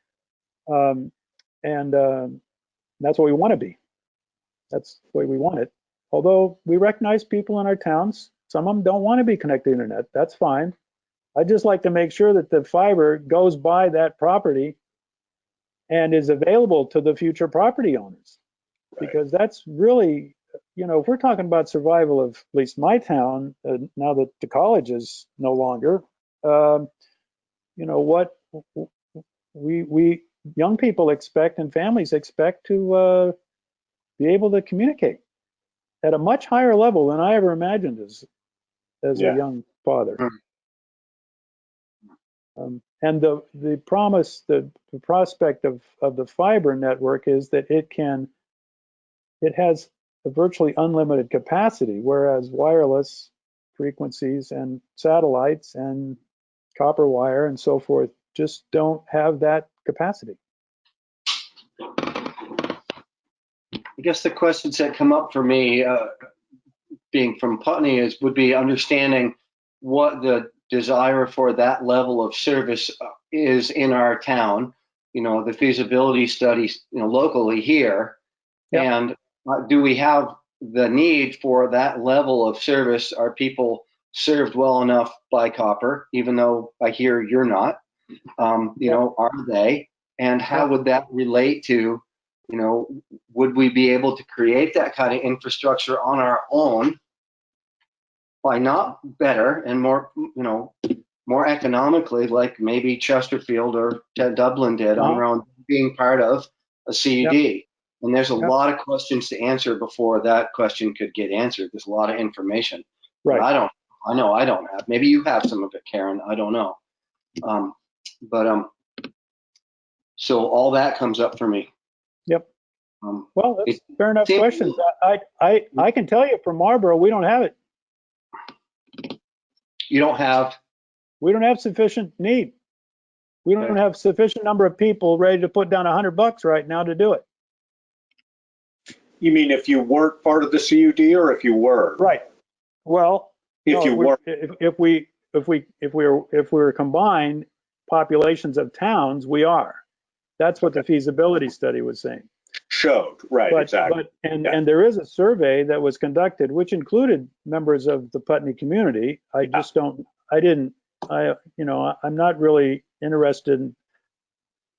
and that's what we want to be. That's the way we want it. Although we recognize people in our towns, some of them don't want to be connected to the internet. That's fine. I just like to make sure that the fiber goes by that property and is available to the future property owners, because that's really, you know, if we're talking about survival of at least my town, now that the college is no longer, you know, what we young people expect and families expect to be able to communicate at a much higher level than I ever imagined as a young father. And the promise, the prospect of the fiber network is that it has a virtually unlimited capacity, whereas wireless frequencies and satellites and copper wire and so forth just don't have that capacity. I guess the questions that come up for me, being from Putney, would be understanding what the desire for that level of service is in our town. You know, the feasibility studies, you know, locally here, and do we have the need for that level of service? Are people served well enough by copper, even though I hear you're not? You know, are they? And how would that relate to, you know, would we be able to create that kind of infrastructure on our own by not better and more, you know, more economically, like maybe Chesterfield or Dublin did on their own, being part of a CUD? And there's a lot of questions to answer before that question could get answered. There's a lot of information. Right. I know I don't have. Maybe you have some of it, Karen. I don't know. So all that comes up for me. Yep. Well, that's fair enough questions. I can tell you from Marlboro, we don't have it. You don't have? We don't have sufficient need. We don't have sufficient number of people ready to put down $100 right now to do it. You mean if you weren't part of the CUD, or if you were? Right. Well, if you were, if we're combined populations of towns, we are. That's what the feasibility study was saying. Showed, right, exactly. And there is a survey that was conducted, which included members of the Putney community. I'm not really interested in,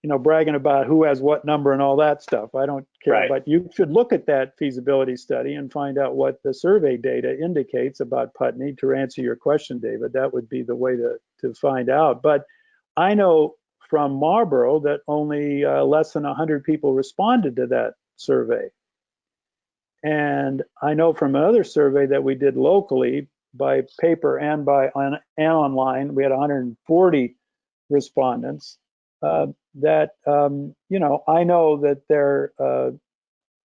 you know, bragging about who has what number and all that stuff. I don't care. Right. But you should look at that feasibility study and find out what the survey data indicates about Putney. To answer your question, David, that would be the way to find out. But I know from Marlboro that only less than 100 people responded to that survey. And I know from another survey that we did locally by paper and online, we had 140 respondents. that, you know, I know that there are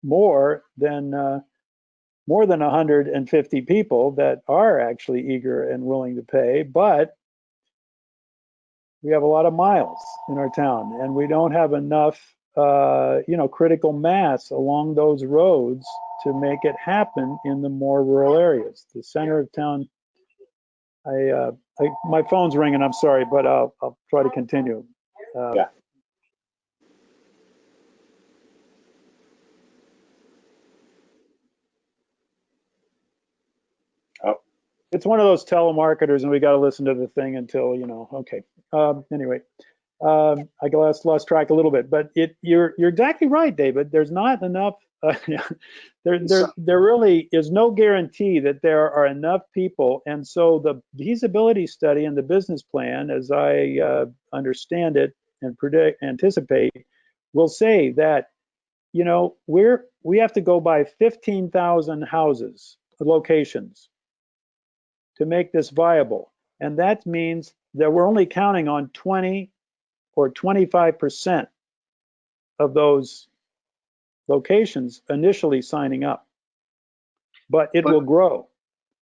more than 150 people that are actually eager and willing to pay, but we have a lot of miles in our town, and we don't have enough, you know, critical mass along those roads to make it happen in the more rural areas. The center of town, my phone's ringing, I'm sorry, but I'll try to continue. Yeah. It's one of those telemarketers, and we got to listen to the thing until, you know, okay. Anyway, I lost track a little bit, but you're exactly right, David. There's not enough. There really is no guarantee that there are enough people, and so the feasibility study and the business plan, as I understand it and anticipate, will say that, you know, we have to go by 15,000 houses, locations, to make this viable. And that means that we're only counting on 20 or 25% of those locations initially signing up. But it will grow.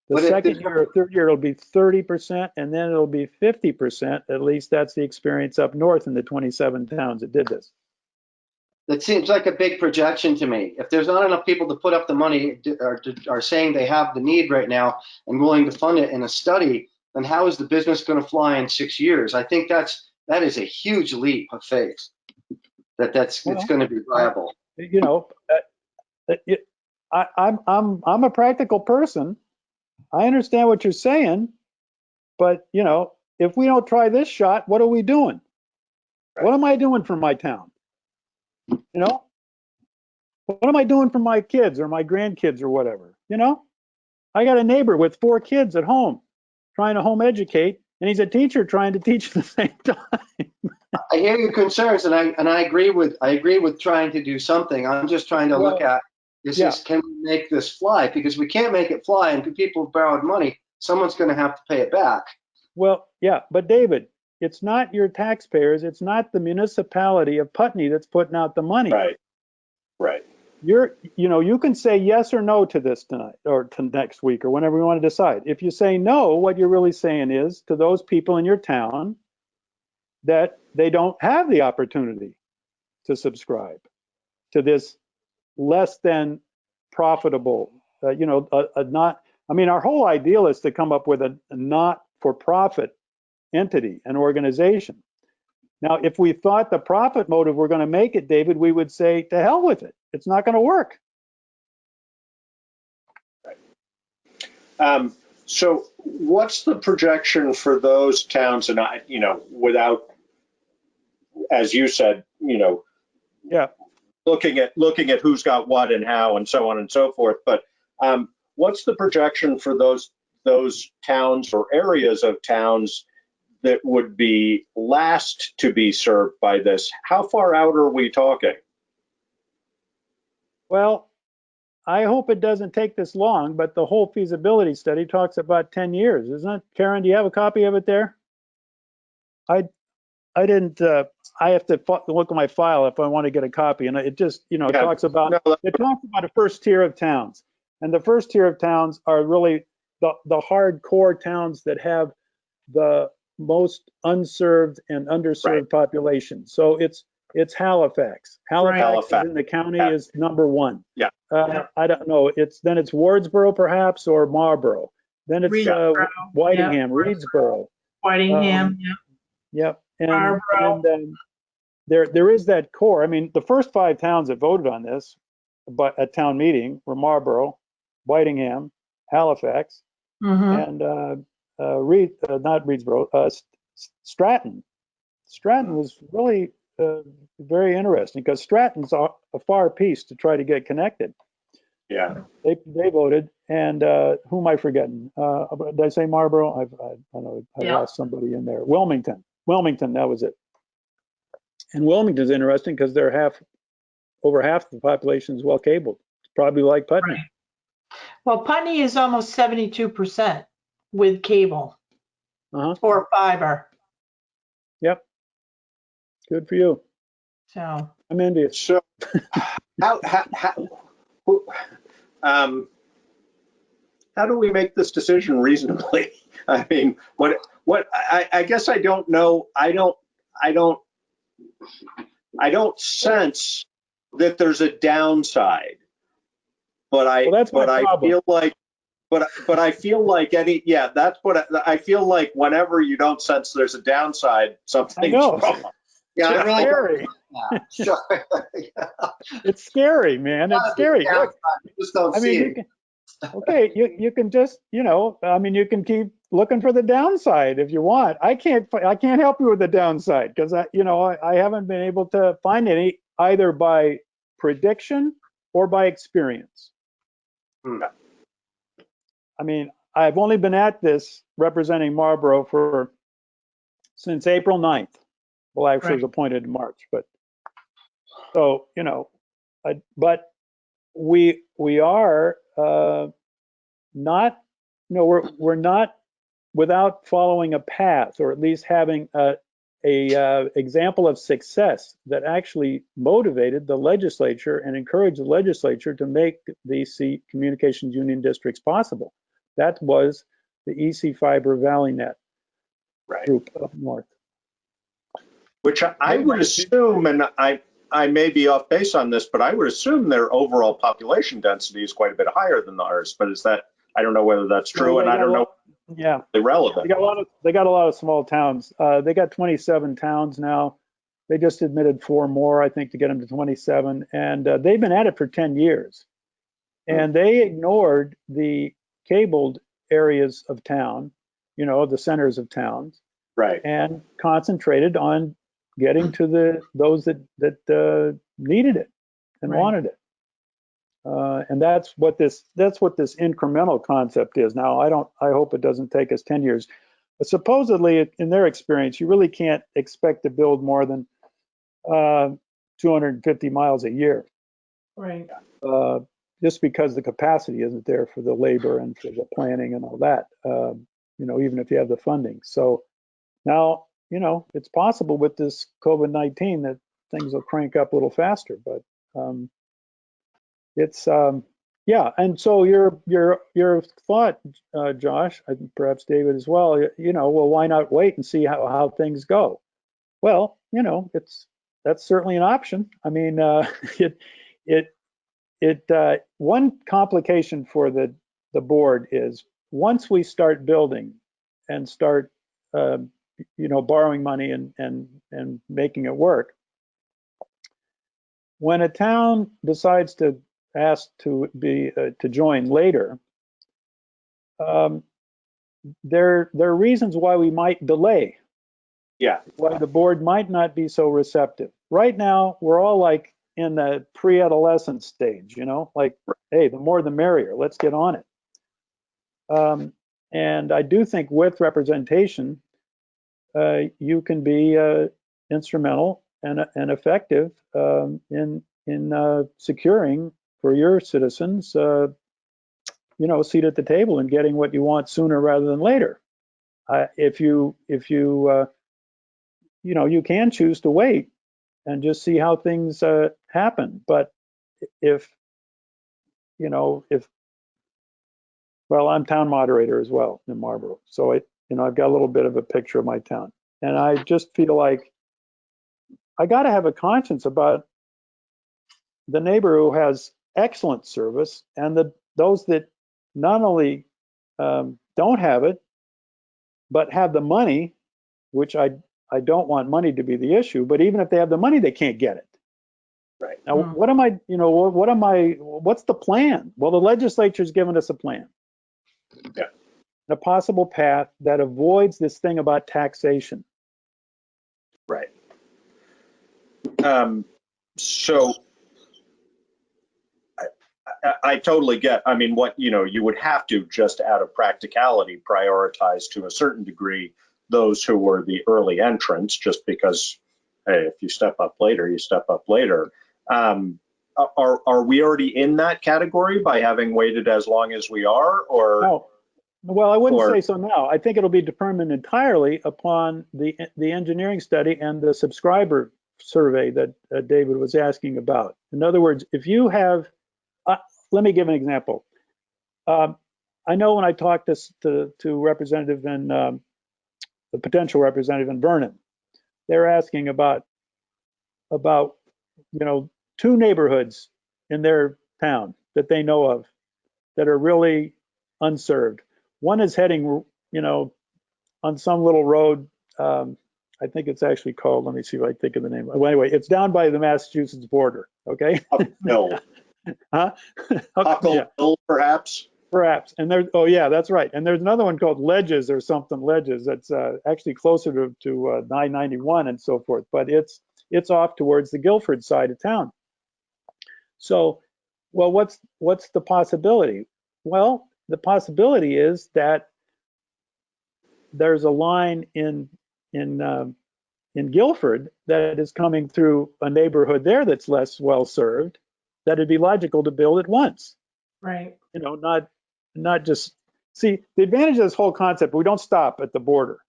The second year or third year, it'll be 30%, and then it'll be 50%. At least that's the experience up north in the 27 towns that did this. That seems like a big projection to me. If there's not enough people to put up the money or are saying they have the need right now and willing to fund it in a study, then how is the business going to fly in 6 years? I think that is a huge leap of faith it's going to be viable. You know, I'm a practical person. I understand what you're saying, but you know, if we don't try this shot, what are we doing? What am I doing for my town? You know, what am I doing for my kids or my grandkids or whatever? You know, I got a neighbor with 4 kids at home trying to home educate, and he's a teacher trying to teach at the same time. I hear your concerns, and I agree with trying to do something. I'm just trying to look at can we make this fly? Because we can't make it fly, and people have borrowed money. Someone's going to have to pay it back. Well, yeah, but David, it's not your taxpayers. It's not the municipality of Putney that's putting out the money. Right. You know, you can say yes or no to this tonight or to next week or whenever you want to decide. If you say no, what you're really saying is to those people in your town that they don't have the opportunity to subscribe to this less than profitable, you know, I mean, our whole ideal is to come up with a not-for-profit entity, an organization. Now, if we thought the profit motive were going to make it, David, we would say, to hell with it. It's not going to work. Right. So what's the projection for those towns? And you know, without, as you said, you know, looking at who's got what and how and so on and so forth. But what's the projection for those towns or areas of towns that would be last to be served by this? How far out are we talking? Well, I hope it doesn't take this long, but the whole feasibility study talks about 10 years, isn't it? Karen, do you have a copy of it there? I didn't, I have to look at my file if I want to get a copy. And it just, you know, talks about a first tier of towns. And the first tier of towns are really the hardcore towns that have the most unserved and underserved population. So it's Halifax. Halifax in the county is #1. Yeah. I don't know. It's Wardsboro perhaps or Marlboro. Then it's Whitingham, Reedsboro. Whitingham. Yep. And there is that core. I mean, the first 5 towns that voted on this, but at town meeting were Marlboro, Whitingham, Halifax, and not Reedsboro, Stratton. Stratton was really very interesting because Stratton's a far piece to try to get connected. Yeah. They voted, and who am I forgetting? Did I say Marlboro? I know I lost somebody in there. Wilmington, that was it. And Wilmington's interesting because they're over half the population is well cabled. It's probably like Putney. Right. Well, Putney is almost 72% with cable or fiber. Yep. Good for you. So, I'm envious. So how do we make this decision reasonably? I mean, I guess I don't know. I don't sense that there's a downside, but Well, that's my I problem. feel like, but I feel like that's what I feel like. Whenever you don't sense there's a downside, something's know. wrong. Yeah, I It's really scary. don't. Sure. It's scary, man. It's scary. Look, You just don't I mean, see you it. can, okay, you can just, I mean, you can keep looking for the downside if you want. I can't help you with the downside because I haven't been able to find any either by prediction or by experience. Hmm. I mean, I've only been at this representing Marlboro since April 9th. Well, actually, I was appointed in March, but so, but we are not, we're not without following a path, or at least having a example of success that actually motivated the legislature and encouraged the legislature to make these communications union districts possible. That was the EC Fiber Valley Net group up north. Which I would assume, and I may be off base on this, but I would assume their overall population density is quite a bit higher than ours. But is that, I don't know whether that's true, Well, and I don't know. Yeah, Irrelevant. they got a lot of small towns. They got 27 towns now. They just admitted 4 more, I think, to get them to 27. And they've been at it for 10 years. And they ignored the cabled areas of town, the centers of towns, Right. and concentrated on getting to those that needed it and wanted it. And that's what this incremental concept is. Now, I hope it doesn't take us 10 years. But supposedly, in their experience, you really can't expect to build more than 250 miles a year. right. Just because the capacity isn't there for the labor and for the planning and all that, even if you have the funding. So now, it's possible with this COVID-19 that things will crank up a little faster, but it's yeah. And so your thought, Josh, and perhaps David as well, well, why not wait and see how things go? Well, that's certainly an option. I mean, one complication for the board is once we start building and start borrowing money and making it work, when a town decides to ask to join later, there are reasons why we might delay. Yeah. Why the board might not be so receptive. Right now, we're all like in the pre-adolescent stage, like, hey, the more the merrier, let's get on it. And I do think with representation, you can be instrumental and effective in securing for your citizens, a seat at the table and getting what you want sooner rather than later. If you you can choose to wait and just see how things happen. But if well, I'm town moderator as well in Marlboro, so I've got a little bit of a picture of my town, and I just feel like I got to have a conscience about the neighbor who has excellent service and those that not only don't have it, but have the money, which I don't want money to be the issue, but even if they have the money, they can't get it. Right. Now, what's the plan? Well, the legislature's given us a plan. Yeah. A possible path that avoids this thing about taxation. Right. So I totally get, I mean, what, you would have to just out of practicality prioritize to a certain degree those who were the early entrants, just because, hey, if you step up later, you step up later. Are we already in that category by having waited as long as we are, or? No. Well, I wouldn't say so now. I think it'll be determined entirely upon the engineering study and the subscriber survey that David was asking about. In other words, if you have, let me give an example. I know when I talked to representative and the potential representative in Vernon, they're asking about two neighborhoods in their town that they know of that are really unserved. One is heading, on some little road. I think it's actually called, let me see if I think of the name. Well, anyway, it's down by the Massachusetts border, okay? Hill. Huh? Huckle Yeah, Hill, perhaps? perhaps. And there's, oh yeah, that's right. And there's another one called Ledges or something, Ledges, that's actually closer to 991 and so forth, but it's off towards the Guilford side of town. So, well, what's the possibility? Well, the possibility is that there's a line in Guilford that is coming through a neighborhood there that's less well served, that it'd be logical to build at once. Right. Not just, see, the advantage of this whole concept, we don't stop at the border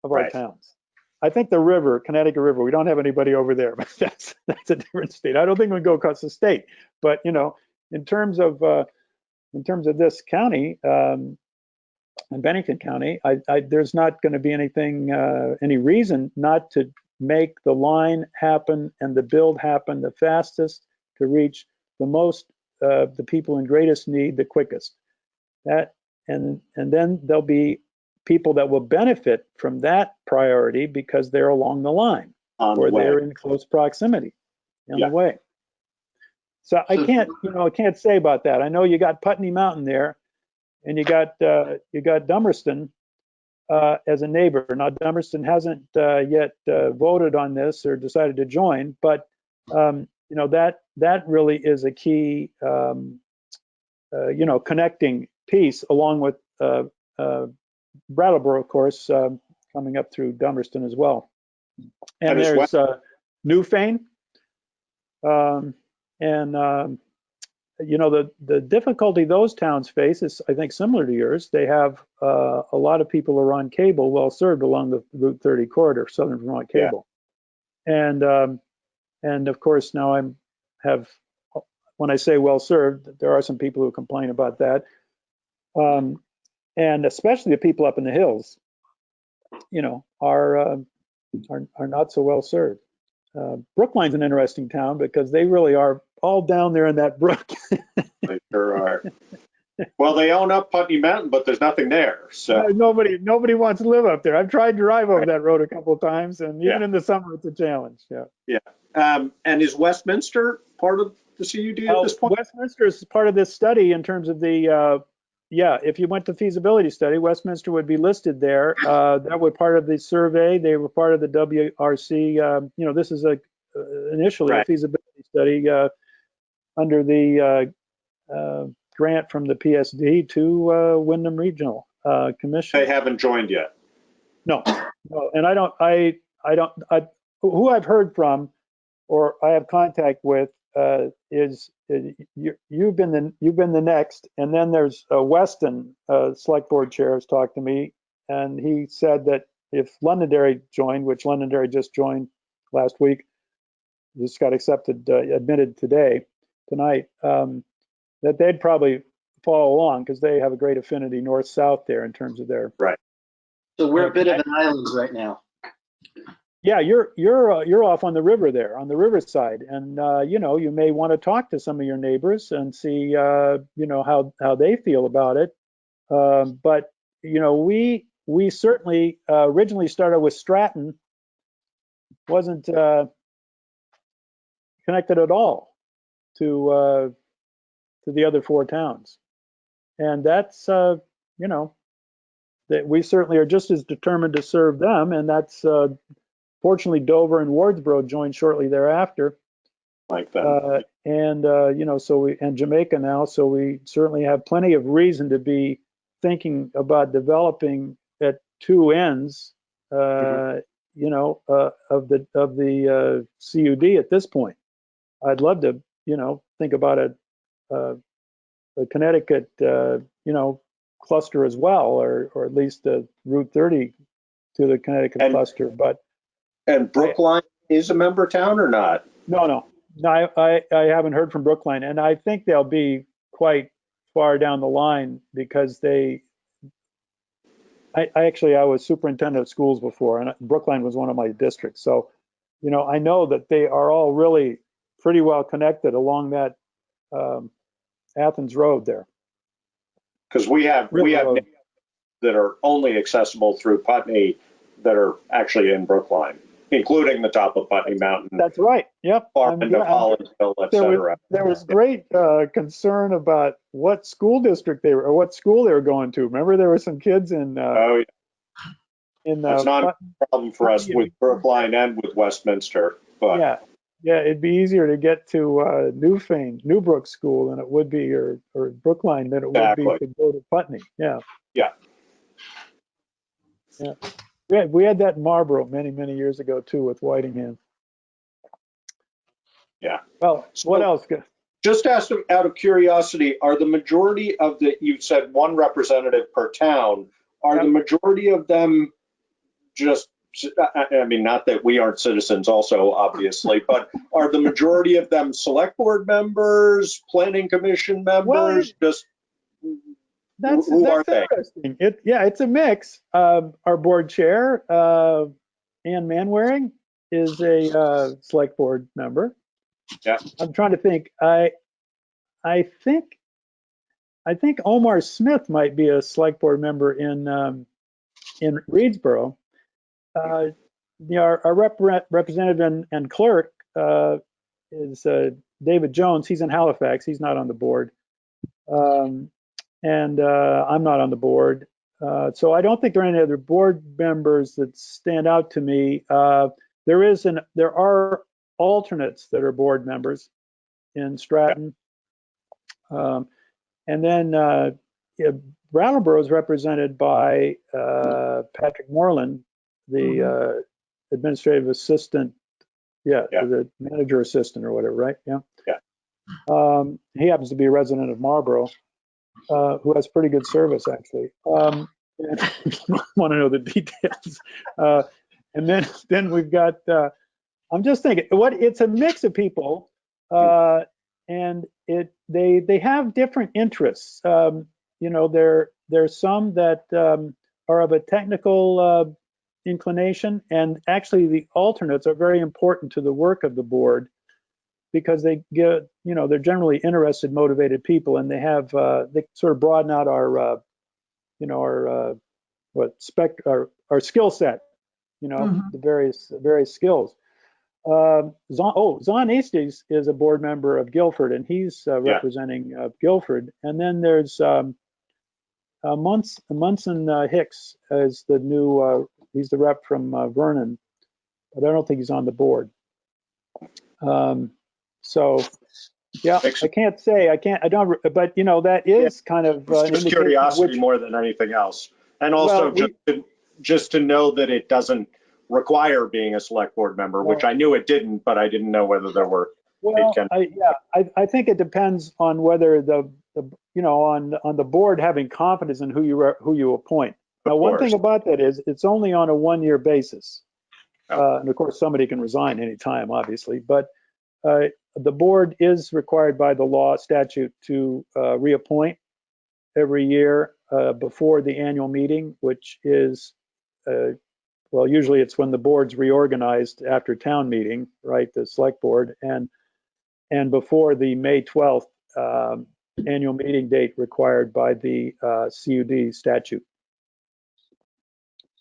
of our Right. towns. I think the river, Connecticut River, we don't have anybody over there, but that's a different state. I don't think we can go across the state, but in terms of this county, in Bennington County, there's not going to be any reason not to make the line happen and the build happen the fastest to reach the people in greatest need the quickest. And then there'll be people that will benefit from that priority because they're along the line or they're in close proximity on the way. So I can't say about that. I know you got Putney Mountain there, and you got Dummerston as a neighbor. Now Dummerston hasn't yet voted on this or decided to join, but that really is a key connecting piece, along with Brattleboro, of course, coming up through Dummerston as well. And there's Newfane, the difficulty those towns face is, I think, similar to yours. They have a lot of people who are on cable, well served along the Route 30 corridor, Southern Vermont Cable, and of course now when I say well served, there are some people who complain about that, and especially the people up in the hills, are not so well served. Brookline's an interesting town because they really are all down there in that brook. They sure are. Well, they own up Putney Mountain, but there's nothing there. So nobody wants to live up there. I've tried to drive over that road a couple of times, and even in the summer, it's a challenge. Yeah. And is Westminster part of the CUD at this point? Westminster is part of this study in terms of the. If you went to feasibility study, Westminster would be listed there. That were part of the survey. They were part of the WRC. This is initially a feasibility study under the grant from the PSD to Wyndham Regional Commission. They haven't joined yet. No, and who I've heard from, or I have contact with, is you've been the next, and then there's Weston, select board chair, has talked to me, and he said that if Londonderry joined, which Londonderry just joined last week, just got admitted tonight, that they'd probably follow along because they have a great affinity north-south there in terms of their. Right. So we're a bit of an island right now. Yeah, you're off on the river there, on the river side, and you may want to talk to some of your neighbors and see how they feel about it. But we certainly originally started with Stratton, wasn't connected at all to the other four towns, and that's that we certainly are just as determined to serve them, and that's. Fortunately, Dover and Wardsboro joined shortly thereafter. Like that. And Jamaica now, so we certainly have plenty of reason to be thinking about developing at two ends, of the CUD at this point. I'd love to, think about a Connecticut, cluster as well, or at least a Route 30 to the Connecticut cluster, but. And Brookline is a member town or not? No, I haven't heard from Brookline, and I think they'll be quite far down the line because I was superintendent of schools before, and Brookline was one of my districts. So, I know that they are all really pretty well connected along that Athens Road there. Because we have Road. that are only accessible through Putney that are actually in Brookline, including the top of Putney Mountain, That's right. Yep. far into Hollinsville, et cetera. There was great concern about what school district they were, or what school they were going to. Remember, there were some kids in Oh, yeah. That's not a problem for us with Brookline and with Westminster, but yeah, it'd be easier to get to Newbrook School than it would be, or Brookline than it would be to go to Putney. Yeah. We had that in Marlboro many years ago too with Whitingham. Yeah. Well, what else? Just out of curiosity, are the majority of you said one representative per town, are the majority of them just, I mean, not that we aren't citizens also, obviously, but are the majority of them select board members, planning commission members, That's who are they? interesting. It's a mix. Our board chair, Ann Manwaring, is a select board member. Yeah. I'm trying to think. I think Omar Smith might be a select board member in Reedsboro. Our representative and clerk is David Jones. He's in Halifax. He's not on the board. And I'm not on the board. So I don't think there are any other board members that stand out to me. There are alternates that are board members in Stratton. And then Brattleboro is represented by Patrick Moreland, the administrative assistant. The manager assistant or whatever, right? Yeah. He happens to be a resident of Marlboro. Who has pretty good service, actually. Want to know the details. And then we've got, I'm just thinking, it's a mix of people, and they have different interests. There's some that are of a technical inclination, and actually the alternates are very important to the work of the board, because they get, they're generally interested, motivated people, and they sort of broaden out our skill set, the various skills. Zon Estes is a board member of Guilford, and he's representing Guilford. And then there's Munson Hicks is the new, he's the rep from Vernon, but I don't think he's on the board. So, I can't say, but that is kind of just curiosity more than anything else. And also just to know that it doesn't require being a select board member, which I knew it didn't, but I didn't know whether there were. I think it depends on whether on the board having confidence in who you appoint. Now, one thing about that is it's only on a 1-year basis. And of course, somebody can resign anytime, obviously, but the board is required by the law statute to reappoint every year before the annual meeting, which is, usually it's when the board's reorganized after town meeting, right, the select board, and before the May 12th annual meeting date required by the CUD statute.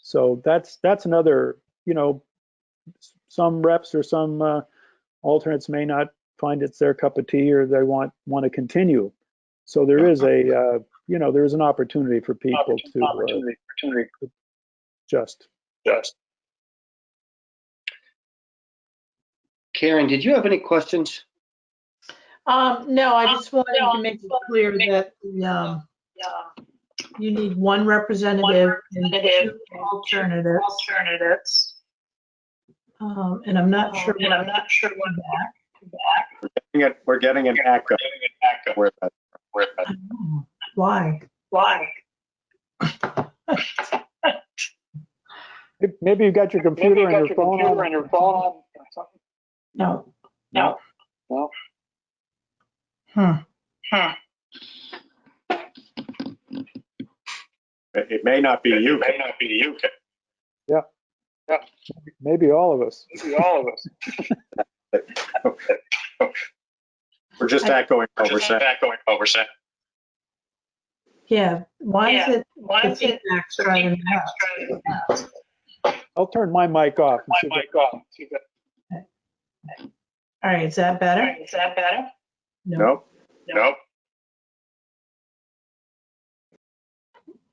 So that's another, some reps or some alternates may not find it's their cup of tea, or they want to continue. So there is there is an opportunity for people to just. Karen, did you have any questions? No, I just wanted to make it clear that you need one representative and 2 alternatives. And I'm not sure We're getting an echo. Why? Maybe you've got your computer and your phone on. No. No. It may not be you. Maybe all of us. We're just echoing what we're saying. Yeah, why is it the feedback's driving me nuts? I'll turn my mic off. and see if All right, is that better? Nope.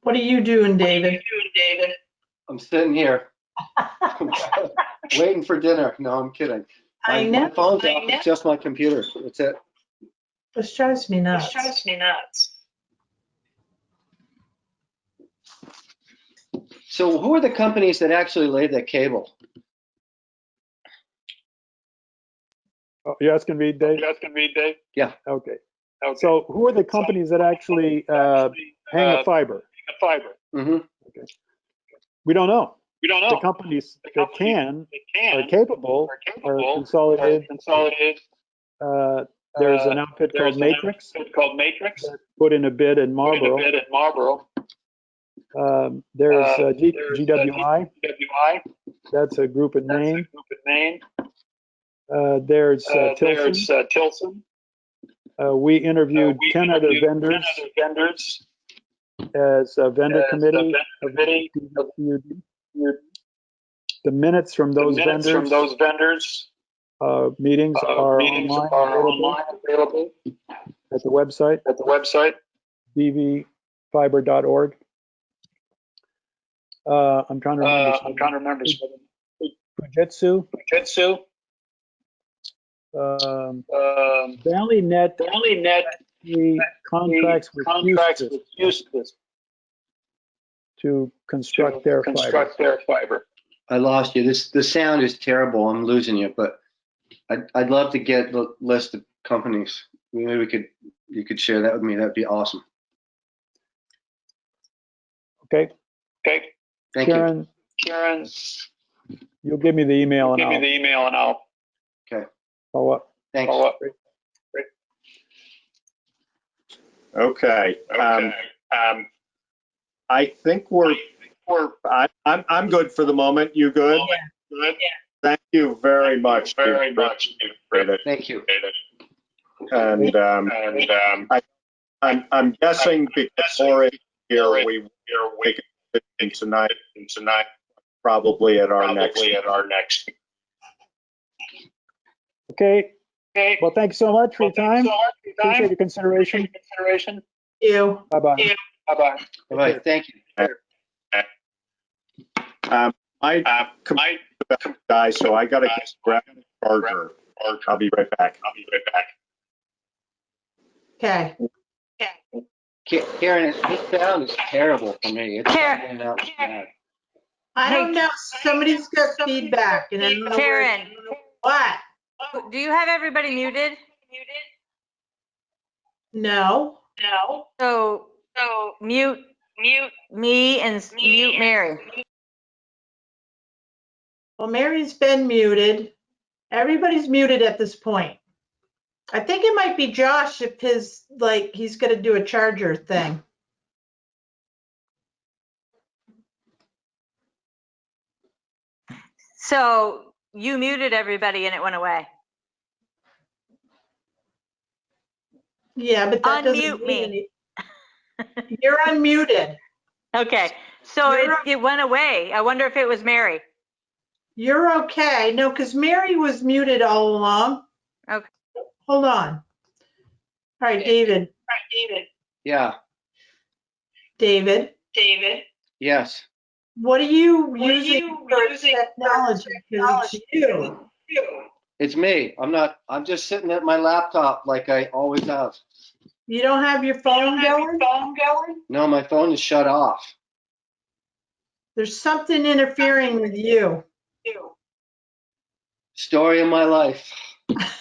What are you doing, David? I'm sitting here waiting for dinner. No, I'm kidding. I My know. phone's off. It's just my computer. That's it. This drives me nuts. So who are the companies that actually laid that cable? Oh, you're asking me, Dave? Yeah. Okay. So who are the companies that actually hang the fiber? Mm-hmm. We don't know. The companies that can, are capable, are consolidated. There's an outfit called Matrix that put in a bid in Marlboro. There's GWI. That's a group in Maine. There's Tilson. We interviewed 10 other vendors as a vendor committee of DWD. The minutes from those vendors meetings are online available at the website bvfiber.org. I'm trying to remember. Fujitsu. ValleyNet contracts with Houston to construct their fiber. I lost you. The sound is terrible. I'm losing you, but I'd love to get the list of companies. Maybe you could share that with me. That'd be awesome. Okay. Thank you. Karen, you'll give me the email and I'll Okay. follow up. Thanks. Okay. I think I'm good for the moment. You good? Yeah. Thank you very much. Thank you. And I'm guessing because Laura is here, we make a decision tonight, probably at our next. Okay. Well, thanks so much for your time. Appreciate your consideration. You. Bye-bye. Bye. Thank you. I guys, so I gotta grab the charger. I'll be right back. Okay. Karen, this sound is terrible for me. It's Karen. bad. I don't know. Somebody's got feedback and I don't know where. Karen, What? do you have everybody muted? No. So mute me and mute Mary. Well, Mary's been muted. Everybody's muted at this point. I think it might be Josh if he's gonna do a charger thing. So you muted everybody and it went away. Yeah, but that doesn't Unmute mean me. You're unmuted. Okay, so You're it went away. I wonder if it was Mary. You're okay. No, because Mary was muted all along. Okay. Hold on. All right, David. Yeah. David. Yes. What are you using for technology? Because it's you. It's me. I'm just sitting at my laptop like I always have. You don't have your phone going? No, my phone is shut off. There's something interfering with you. Story of my life. Because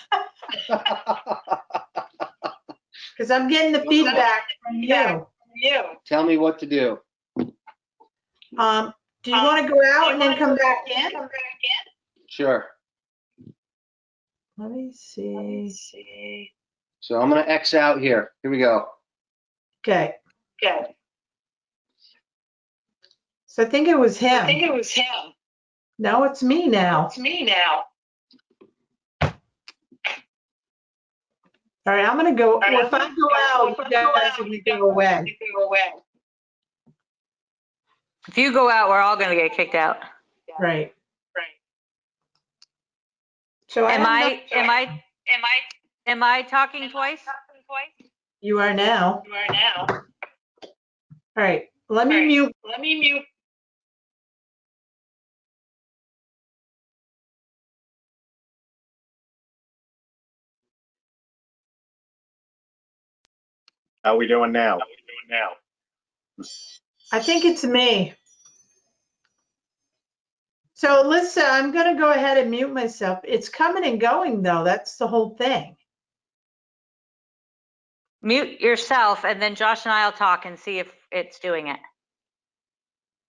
I'm getting the feedback from you. Tell me what to do. Do you want to go out and then come back in? Sure. Let me see. So I'm going to X out here. Here we go. Okay. So I think it was him. No, it's me now. All right, I'm gonna go, well, if I go out, you guys are gonna go away. If you go out, we're all gonna get kicked out. Right. So Am have I talking twice? You are now. All right, let me mute. How we doing now? I think it's me. So Alyssa, I'm gonna go ahead and mute myself. It's coming and going though. That's the whole thing. Mute yourself and then Josh and I'll talk and see if it's doing it.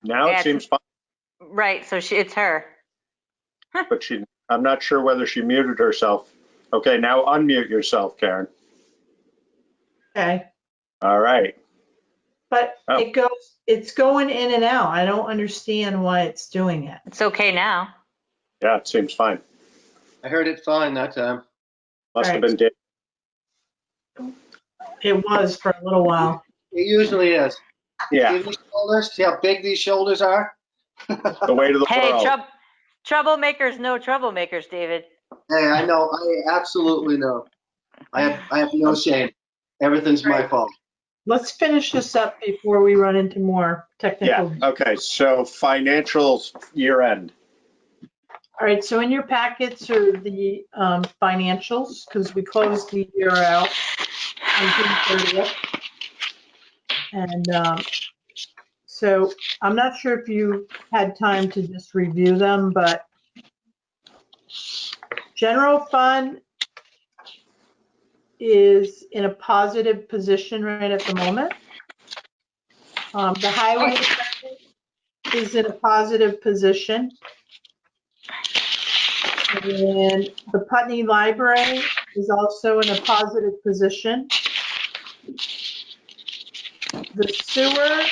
Now Yeah, it seems fine, Right, so it's her. but I'm not sure whether she muted herself. Okay, now unmute yourself, Karen. Okay. All right. But Oh. it's going in and out. I don't understand why it's doing it. It's okay now. Yeah, it seems fine. I heard it fine that time. Must have Right. been Dave. It was for a little while. It usually is. Yeah, See these shoulders? See how big these shoulders are? the weight of the Hey, world. troublemakers, no troublemakers, David. Hey, I know. I absolutely know. I have no shame. Everything's my Right. fault. Let's finish this up before we run into more Yeah, technical. okay, so financials year end. All right, so in your packets are the financials, because we closed the year out on June 30th. And so I'm not sure if you had time to just review them, but general fund is in a positive position right at the moment. The highway department is in a positive position. And the Putney Library is also in a positive position. The sewer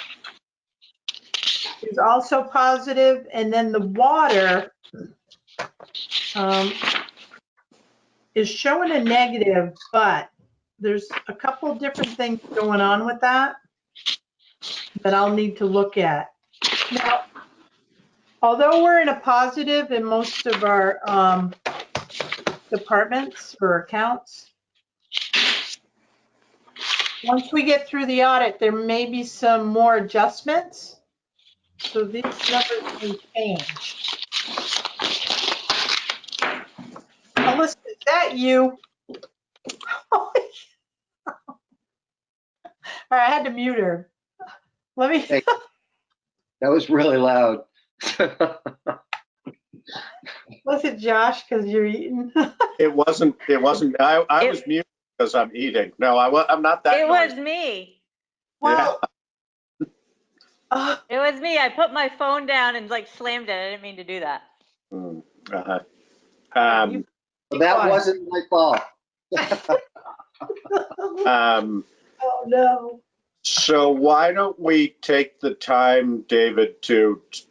is also positive, and then the water is showing a negative, but there's a couple of different things going on with that I'll need to look at. Now, although we're in a positive in most of our departments or accounts, once we get through the audit, there may be some more adjustments. So these numbers may change. Alyssa, is that you? All right, I had to mute her. Let me. Hey, that was really loud. Was it Josh? Because you're eating. It wasn't, I was muted because I'm eating. No, I'm not that. It was noisy. me. Well, It was me. I put my phone down and like slammed it. I didn't mean to do that. Uh-huh. But that wasn't my fault. Oh no. So why don't we take the time, David,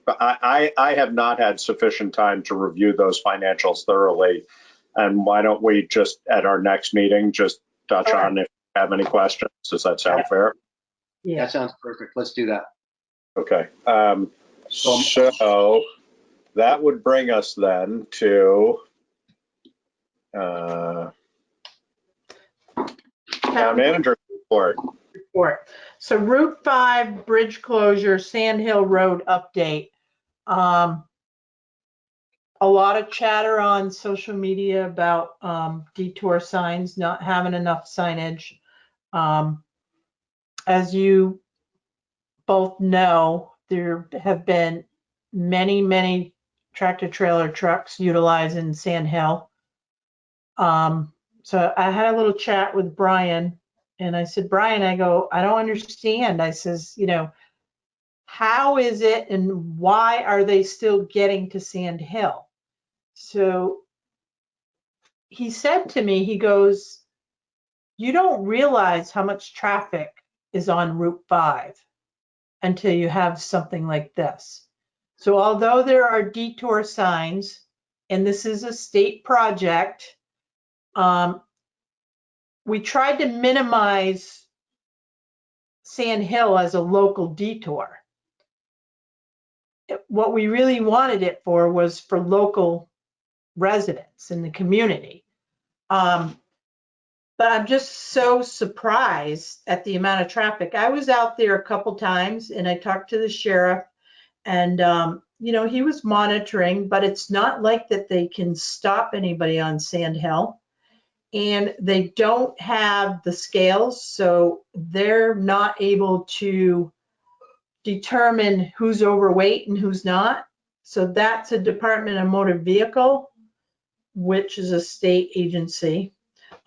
I have not had sufficient time to review those financials thoroughly. And why don't we just, at our next meeting, just touch Sure. on if you have any questions? Does that sound fair? Yeah. That sounds perfect. Let's do that. Okay. So that would bring us then to town manager report. So Route 5 bridge closure, Sand Hill Road update. A lot of chatter on social media about detour signs not having enough signage. As you both know, there have been many tractor trailer trucks utilizing Sand Hill. So I had a little chat with Brian, and I said, Brian, I don't understand. I says, how is it and why are they still getting to Sand Hill? So he said to me, he goes, you don't realize how much traffic is on Route 5 until you have something like this. So although there are detour signs, and this is a state project, we tried to minimize Sand Hill as a local detour. What we really wanted it for was for local residents in the community. But I'm just so surprised at the amount of traffic. I was out there a couple times and I talked to the sheriff, and you know, he was monitoring, but it's not like that they can stop anybody on Sand Hill. And they don't have the scales, so they're not able to determine who's overweight and who's not. So that's a Department of Motor Vehicle, which is a state agency.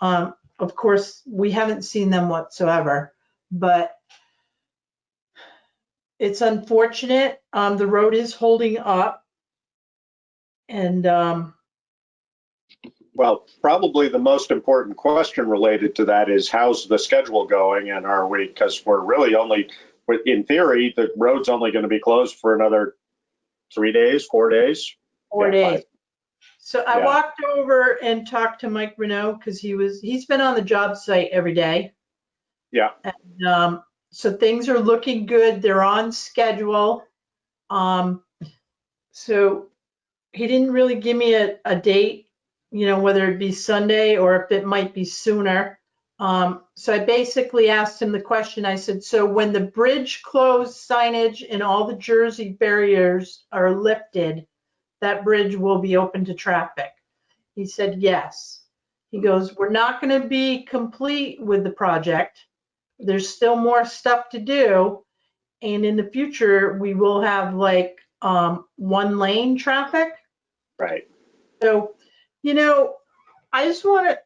Of course, we haven't seen them whatsoever, but it's unfortunate. The road is holding up. And Well, probably the most important question related to that is how's the schedule going, and are we, because we're really only, in theory, the road's only going to be closed for another 3 days, 4 days? 4 Yeah, days. 5. So I Yeah. walked over and talked to Mike Renault because he's been on the job site every day. Yeah. And so things are looking good. They're on schedule. So he didn't really give me a date, you know, whether it be Sunday or if it might be sooner. So I basically asked him the question. I said, so when the bridge closed signage and all the Jersey barriers are lifted, that bridge will be open to traffic? He said, yes. He goes, we're not going to be complete with the project. There's still more stuff to do. And in the future, we will have like 1 lane traffic. Right. So, you know, I just want to,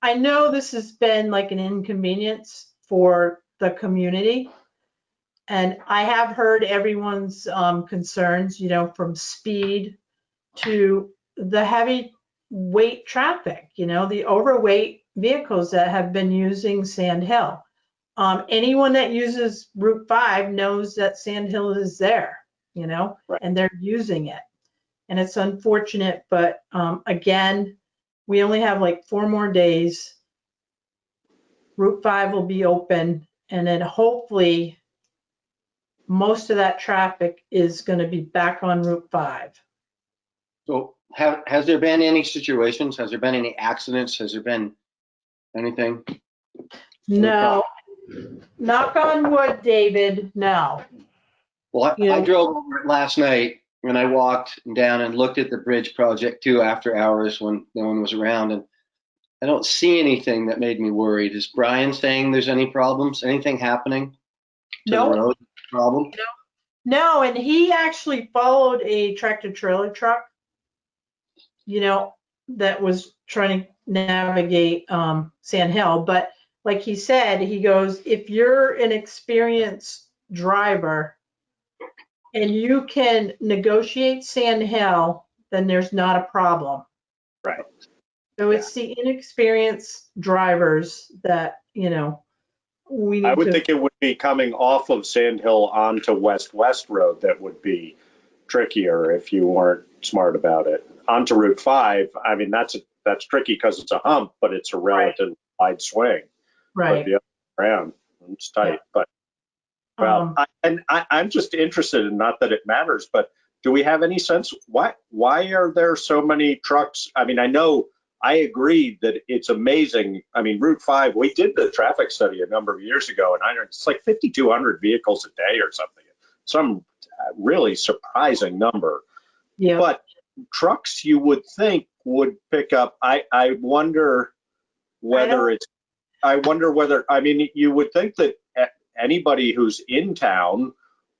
I know this has been like an inconvenience for the community. And I have heard everyone's concerns, you know, from speed to the heavy weight traffic, you know, the overweight vehicles that have been using Sand Hill. Anyone that uses Route 5 knows that Sand Hill is there, you know, Right. and they're using it. And it's unfortunate, but again, we only have like 4 more days. Route 5 will be open, and then hopefully most of that traffic is going to be back on Route 5. So has there been any situations? Has there been any accidents? Has there been anything? No, knock on wood, David, no. Well, You I know- drove over it last night and I walked down and looked at the bridge project too after hours when no one was around, and I don't see anything that made me worried. Is Brian saying there's any problems? Anything happening to Nope. the road? Problem? No, and he actually followed a tractor trailer truck, you know, that was trying to navigate Sand Hill. But like he said, he goes, if you're an experienced driver and you can negotiate Sand Hill, then there's not a problem. Right. So it's the inexperienced drivers that, you know, we need I would to. think it would be coming off of Sand Hill onto West Road that would be trickier if you weren't smart about it. Onto Route 5, I mean, that's tricky because it's a hump, but it's a relative wide swing. Right. But the other way around, it's tight. Yeah. But well, I'm just interested in, not that it matters, but do we have any sense why are there so many trucks? I mean, I know I agree that it's amazing. I mean, Route 5, we did the traffic study a number of years ago, and it's like 5,200 vehicles a day or something. Some really surprising number. Yeah. But trucks, you would think, would pick up. I wonder whether I mean, you would think that anybody who's in town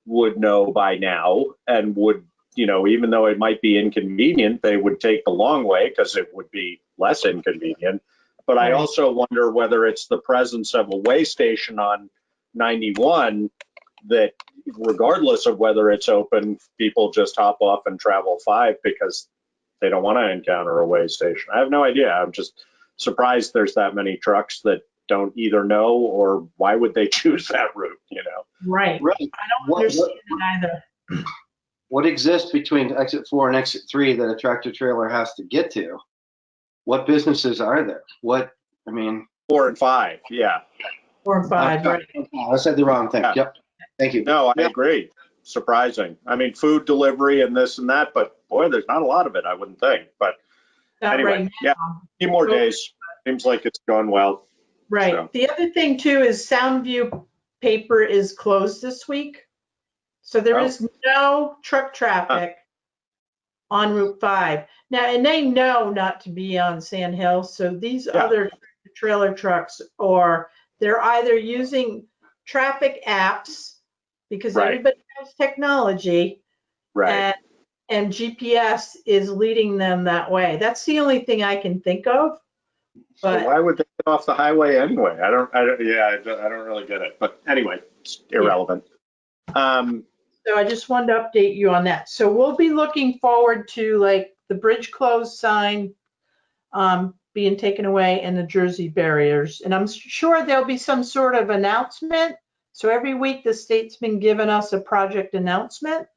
would know by now and would, you know, even though it might be inconvenient, they would take the long way because it would be less inconvenient. But I Right. also wonder whether it's the presence of a way station on 91 that, regardless of whether it's open, people just hop off and travel 5 because They don't want to encounter a way station. I have no idea. I'm just surprised there's that many trucks that don't either know, or why would they choose that route, you know? Right. Right. I don't understand it either. What exists between exit 4 and exit 3 that a tractor trailer has to get to? What businesses are there? I mean. 4 and 5, yeah. 4 and 5, right. I said the wrong thing. Yeah. Yep. Thank you. No, I Yeah. agree. Surprising. I mean, food delivery and this and that, but boy, there's not a lot of it, I wouldn't think. But Not anyway, right now. yeah, a few more days. Seems like it's going well. Right. So. The other thing too is Soundview paper is closed this week. So there is no truck traffic on Route 5. Now, and they know not to be on Sand Hill. So these other trailer trucks, or they're either using traffic apps because everybody has technology, Right. and GPS is leading them that way. That's the only thing I can think of. But So why would they get off the highway anyway? I don't really get it. But anyway, it's irrelevant. so I just wanted to update you on that. So we'll be looking forward to like the bridge closed sign being taken away and the Jersey barriers. And I'm sure there'll be some sort of announcement. So every week the state's been giving us a project announcement.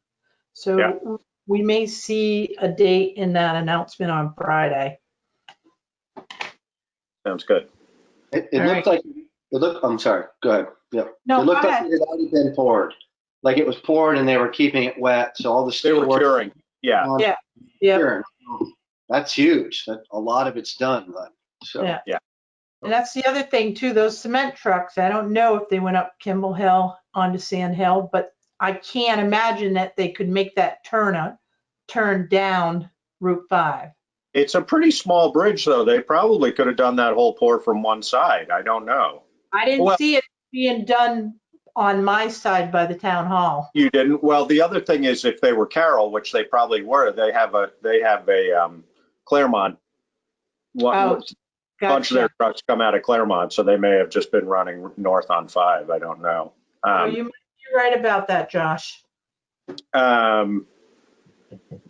So we may see a date in that announcement on Friday. Sounds good. It looked like I'm sorry. Go ahead. Yep. No, it looked go like ahead. it had already been poured. Like it was poured and they were keeping it wet. So all the They were steel work. curing. Yeah. Yeah. Curing. That's huge. A lot of it's done. But, so. Yeah. And that's the other thing too, those cement trucks, I don't know if they went up Kimball Hill onto Sand Hill, but I can't imagine that they could make that turn down Route 5. It's a pretty small bridge, though. They probably could have done that whole pour from one side. I don't know. I didn't see it being done on my side by the town hall. You didn't? Well, the other thing is, if they were Carroll, which they probably were, they have a Claremont. Bunch of their trucks come out of Claremont, so they may have just been running north on 5. I don't know. You might be right about that, Josh.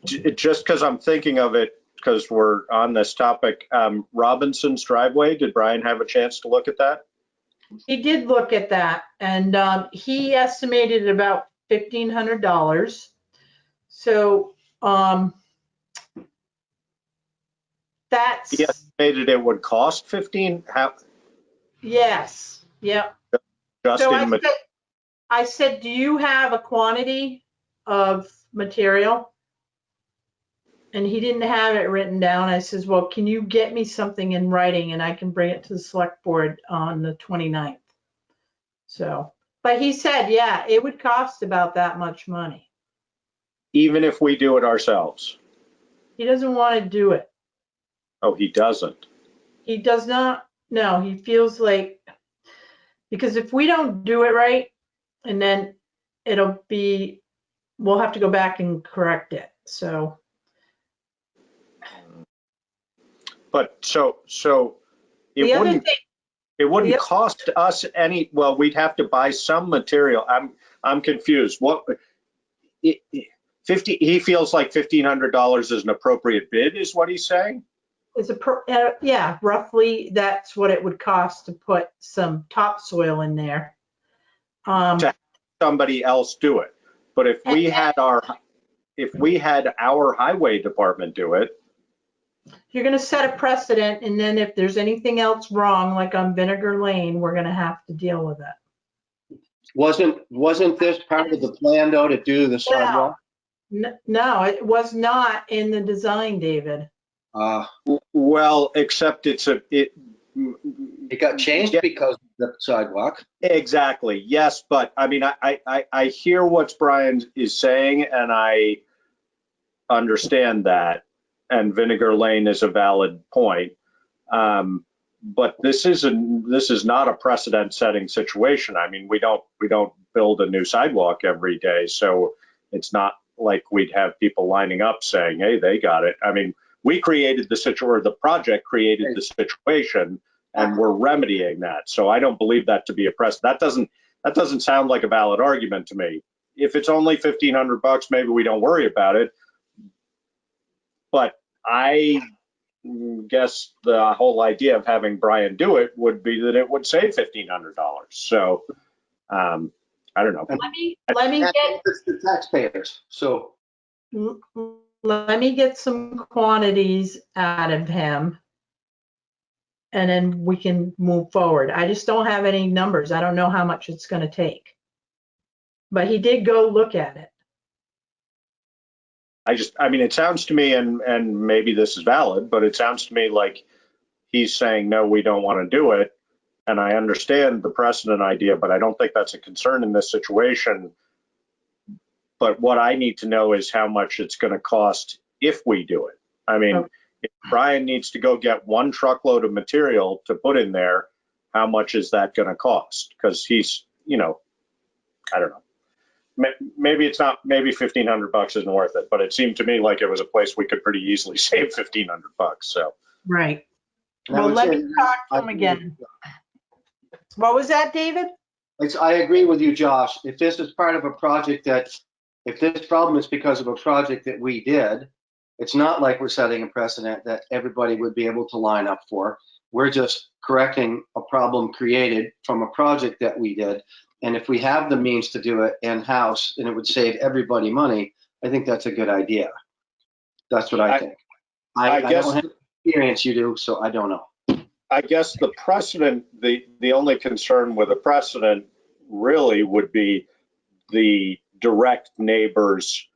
Just because I'm thinking of it, because we're on this topic, Robinson's driveway, did Brian have a chance to look at that? He did look at that, and he estimated about $1,500. So that's. He estimated it would cost 15. Yes. Yep. Just So in I said, do you have a quantity of material? And he didn't have it written down. I says, well, can you get me something in writing and I can bring it to the select board on the 29th? So, but he said, yeah, it would cost about that much money. even if we do it ourselves. He doesn't want to do it. Oh, he doesn't. He does not. No, he feels like, because if we don't do it right, and then we'll have to go back and correct it. So. But so it wouldn't cost us any, well, we'd have to buy some material. I'm confused. He feels like $1,500 is an appropriate bid, is what he's saying? Yeah, roughly that's what it would cost to put some topsoil in there. To have somebody else do it. But if we had our highway department do it, you're going to set a precedent, and then if there's anything else wrong, like on Vinegar Lane, we're going to have to deal with it. Wasn't this part of the plan though to do the sidewalk? No, it was not in the design, David. Well, except it got changed because of the sidewalk. Exactly. Yes, but I mean, I hear what Brian is saying, and I understand that. And Vinegar Lane is a valid point. But this is not a precedent-setting situation. I mean, we don't build a new sidewalk every day, so it's not like we'd have people lining up saying, "Hey, they got it." I mean, we created the situation, or the project created the situation, and we're remedying that. So I don't believe that to be a precedent. That doesn't sound like a valid argument to me. If it's only $1,500, maybe we don't worry about it. But I guess the whole idea of having Brian do it would be that it would save $1,500. So I don't know. Let me get It's the taxpayers. So let me get some quantities out of him, and then we can move forward. I just don't have any numbers. I don't know how much it's going to take. But he did go look at it. I mean, it sounds to me, and maybe this is valid, but it sounds to me like he's saying, no, we don't want to do it. And I understand the precedent idea, but I don't think that's a concern in this situation. But what I need to know is how much it's going to cost if we do it. I mean, if Brian needs to go get 1 truckload of material to put in there, how much is that going to cost? Because he's, you know, I don't know. Maybe it's not, maybe $1,500 isn't worth it, but it seemed to me like it was a place we could pretty easily save $1,500. So. Right. And I Well, would let say- me talk to him again. What was that, David? I agree with you, Josh. If this is part of a project if this problem is because of a project that we did, it's not like we're setting a precedent that everybody would be able to line up for. We're just correcting a problem created from a project that we did. And if we have the means to do it in-house and it would save everybody money, I think that's a good idea. That's what I think. I guess don't have experience, you do, so I don't know. I guess the precedent, the only concern with a precedent really would be the direct neighbors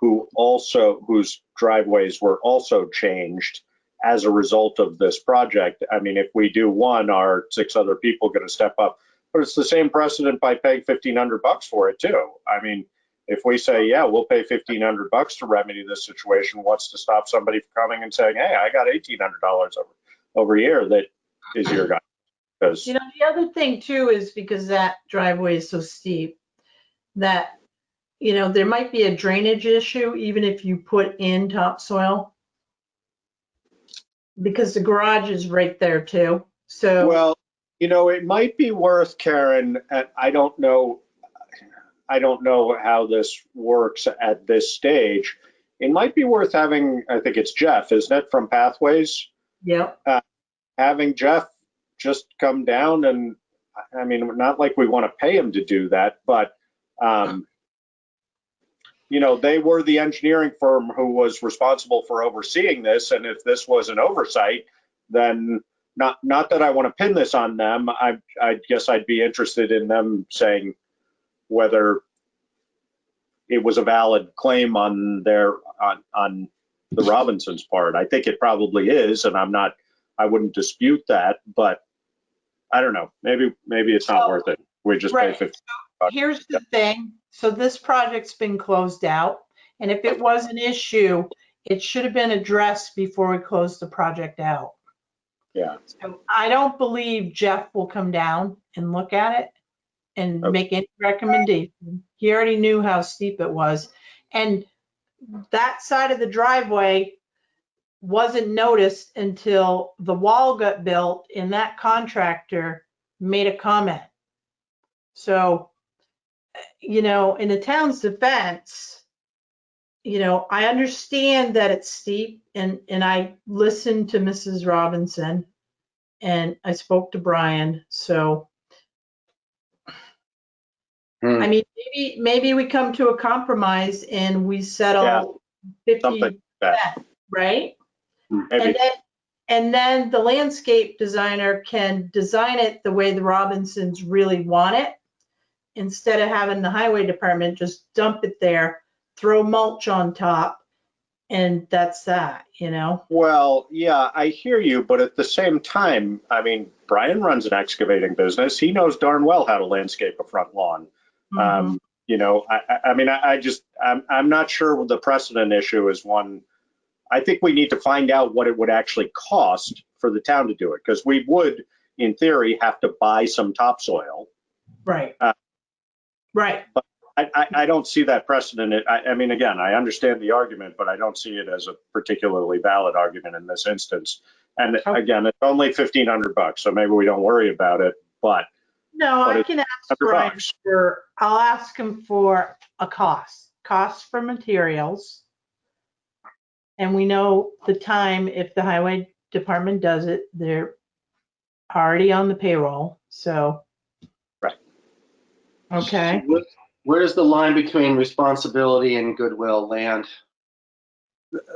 whose driveways were also changed as a result of this project. I mean, if we do one, are 6 other people going to step up? But it's the same precedent by paying $1,500 for it too. I mean, if we say, yeah, we'll pay $1,500 to remedy this situation, what's to stop somebody from coming and saying, hey, I got $1,800 over here that is your guy? Because You know, the other thing too is because that driveway is so steep that, you know, there might be a drainage issue even if you put in topsoil. Because the garage is right there too. So, well, you know, it might be worth, Karen, and I don't know how this works at this stage. It might be worth having, I think it's Jeff, isn't it, from Pathways? yeah. Having Jeff just come down and, I mean, not like we want to pay him to do that, but, you know, they were the engineering firm who was responsible for overseeing this. And if this was an oversight, then not that I want to pin this on them. I guess I'd be interested in them saying whether it was a valid claim on on the Robinsons' part. I think it probably is, and I wouldn't dispute that, but I don't know. Maybe it's not worth it. We just pay Right. $50. Here's the thing. So this project's been closed out. And if it was an issue, it should have been addressed before we closed the project out. Yeah. So I don't believe Jeff will come down and look at it and Okay. make any recommendation. He already knew how steep it was. And that side of the driveway wasn't noticed until the wall got built and that contractor made a comment. So, you know, in the town's defense, you know, I understand that it's steep and I listened to Mrs. Robinson and I spoke to Brian. So, I mean, maybe we come to a compromise and we settle 50%, Something like that. right? Maybe. And then the landscape designer can design it the way the Robinsons really want it, instead of having the highway department just dump it there, throw mulch on top, and that's that, you know? Well, yeah, I hear you, but at the same time, I mean, Brian runs an excavating business. He knows darn well how to landscape a front lawn. Mhm. You know, I mean, I'm not sure the precedent issue is one. I think we need to find out what it would actually cost for the town to do it, because we would, in theory, have to buy some topsoil. Right. Uh, Right. But I don't see that precedent. I mean, again, I understand the argument, but I don't see it as a particularly valid argument in this instance. And again, it's only $1,500, so maybe we don't worry about it. But No, I it's can ask Brian $100. I'll ask him for a cost for materials. And we know the time, if the highway department does it, they're already on the payroll, so. Right. Okay, Where does the line between responsibility and goodwill land?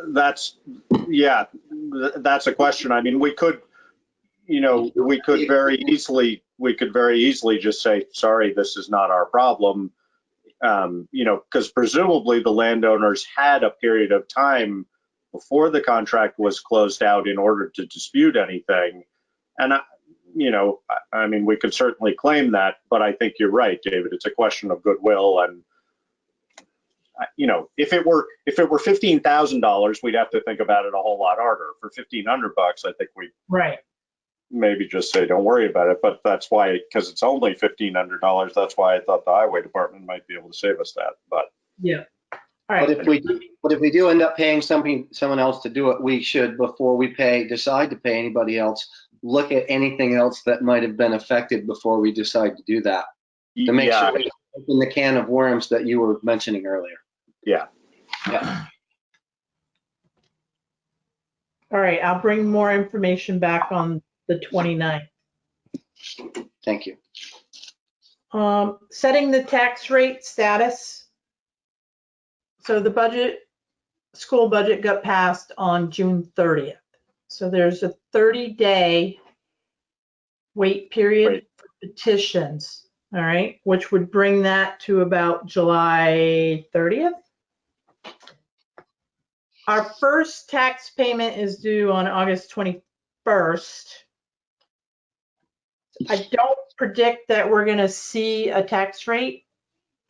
That's, yeah, that's a question. I mean, we could very easily just say, sorry, this is not our problem. Because presumably the landowners had a period of time before the contract was closed out in order to dispute anything. And, I mean, we could certainly claim that, but I think you're right, David. It's a question of goodwill. And, if it were $15,000, we'd have to think about it a whole lot harder. For $1,500, I think we right. maybe just say, don't worry about it. But that's why, because it's only $1,500, that's why I thought the highway department might be able to save us that. But Yeah. All right. But if we do end up paying someone else to do it, we should, before we decide to pay anybody else, look at anything else that might have been affected before we decide to do that. To make yeah, sure we open the can of worms that you were mentioning earlier. yeah. Yeah. All right, I'll bring more information back on the 29th. Thank you. Setting the tax rate status. So the school budget got passed on June 30th. So there's a 30-day wait period for petitions, all right, which would bring that to about July 30th. Our first tax payment is due on August 21st. I don't predict that we're going to see a tax rate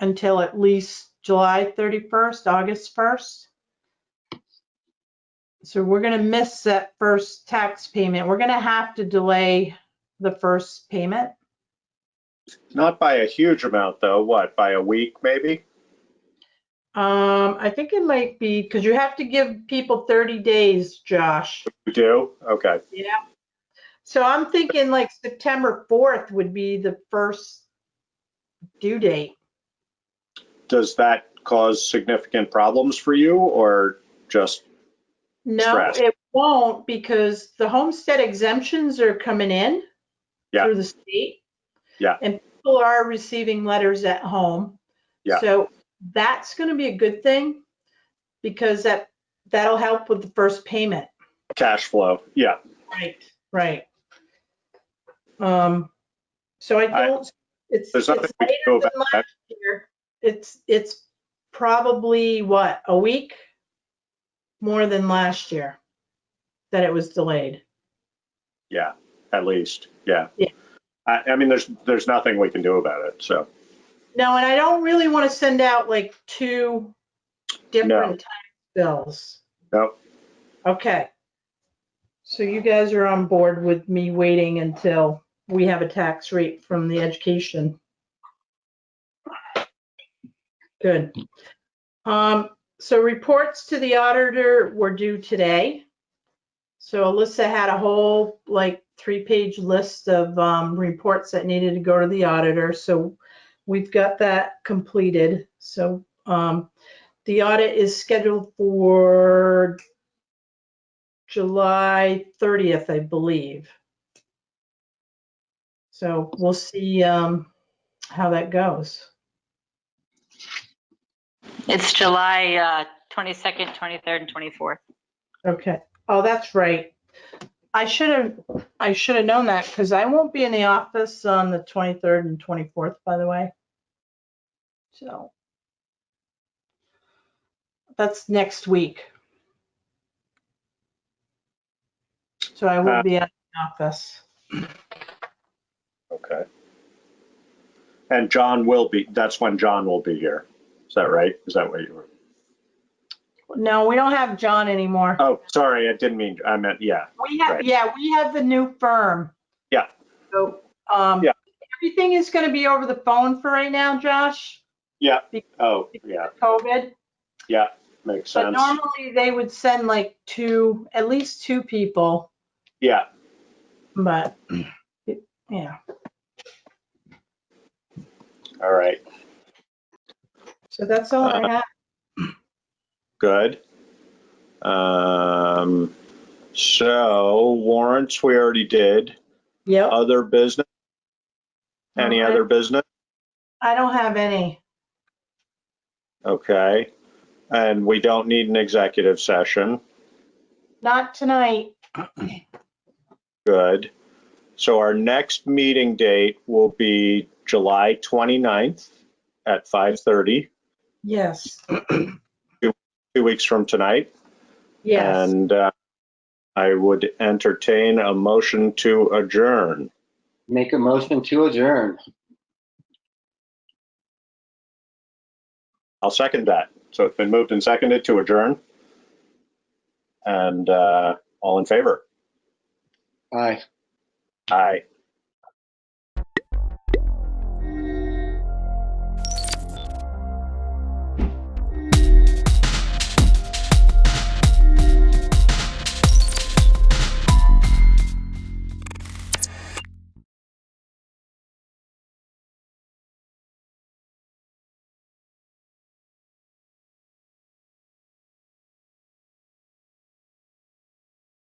until at least July 31st, August 1st. So we're going to miss that first tax payment. We're going to have to delay the first payment. Not by a huge amount, though. What, by a week, maybe? I think it might be because you have to give people 30 days, Josh. You do? Okay. Yeah. So I'm thinking like September 4th would be the first due date. Does that cause significant problems for you, or just No, stress? it won't, because the homestead exemptions are coming in through the state. Yeah. And people are receiving letters at home. Yeah. So that's going to be a good thing, because that'll help with the first payment. Cash flow? Yeah. Right. So I don't. There's nothing we can do later about than that. last year. It's probably what, a week more than last year that it was delayed. Yeah, at least. Yeah. Yeah. I mean, there's nothing we can do about it. So. No, and I don't really want to send out like two different tax bills. No. Okay. So you guys are on board with me waiting until we have a tax rate from the education. Good. So reports to the auditor were due today. So Alyssa had a whole like 3-page list of reports that needed to go to the auditor. So we've got that completed. So the audit is scheduled for July 30th, I believe. So we'll see how that goes. It's July 22nd, 23rd, and 24th. Okay. Oh, that's right. I should have known that, because I won't be in the office on the 23rd and 24th, by the way. So that's next week. So I will be at the office. Okay. And that's when John will be here. Is that right? Is that what you were? No, we don't have John anymore. Oh, sorry. I meant, yeah. We have the new firm. Yeah. So Yeah. everything is going to be over the phone for right now, Josh. Yeah. Because yeah. of COVID. Yeah. Makes But sense. normally they would send like at least two people. Yeah. But yeah. All right. So that's all I have. Good. So warrants we already did. Yep. Other business? Any No, other business? I don't have any. Okay. And we don't need an executive session. Not tonight. Good. So our next meeting date will be July 29th at 5:30, Yes. 2 weeks from tonight. Yes. And I would entertain a motion to adjourn. Make a motion to adjourn. I'll second that. So it's been moved and seconded to adjourn. And all in favor? Aye. Aye.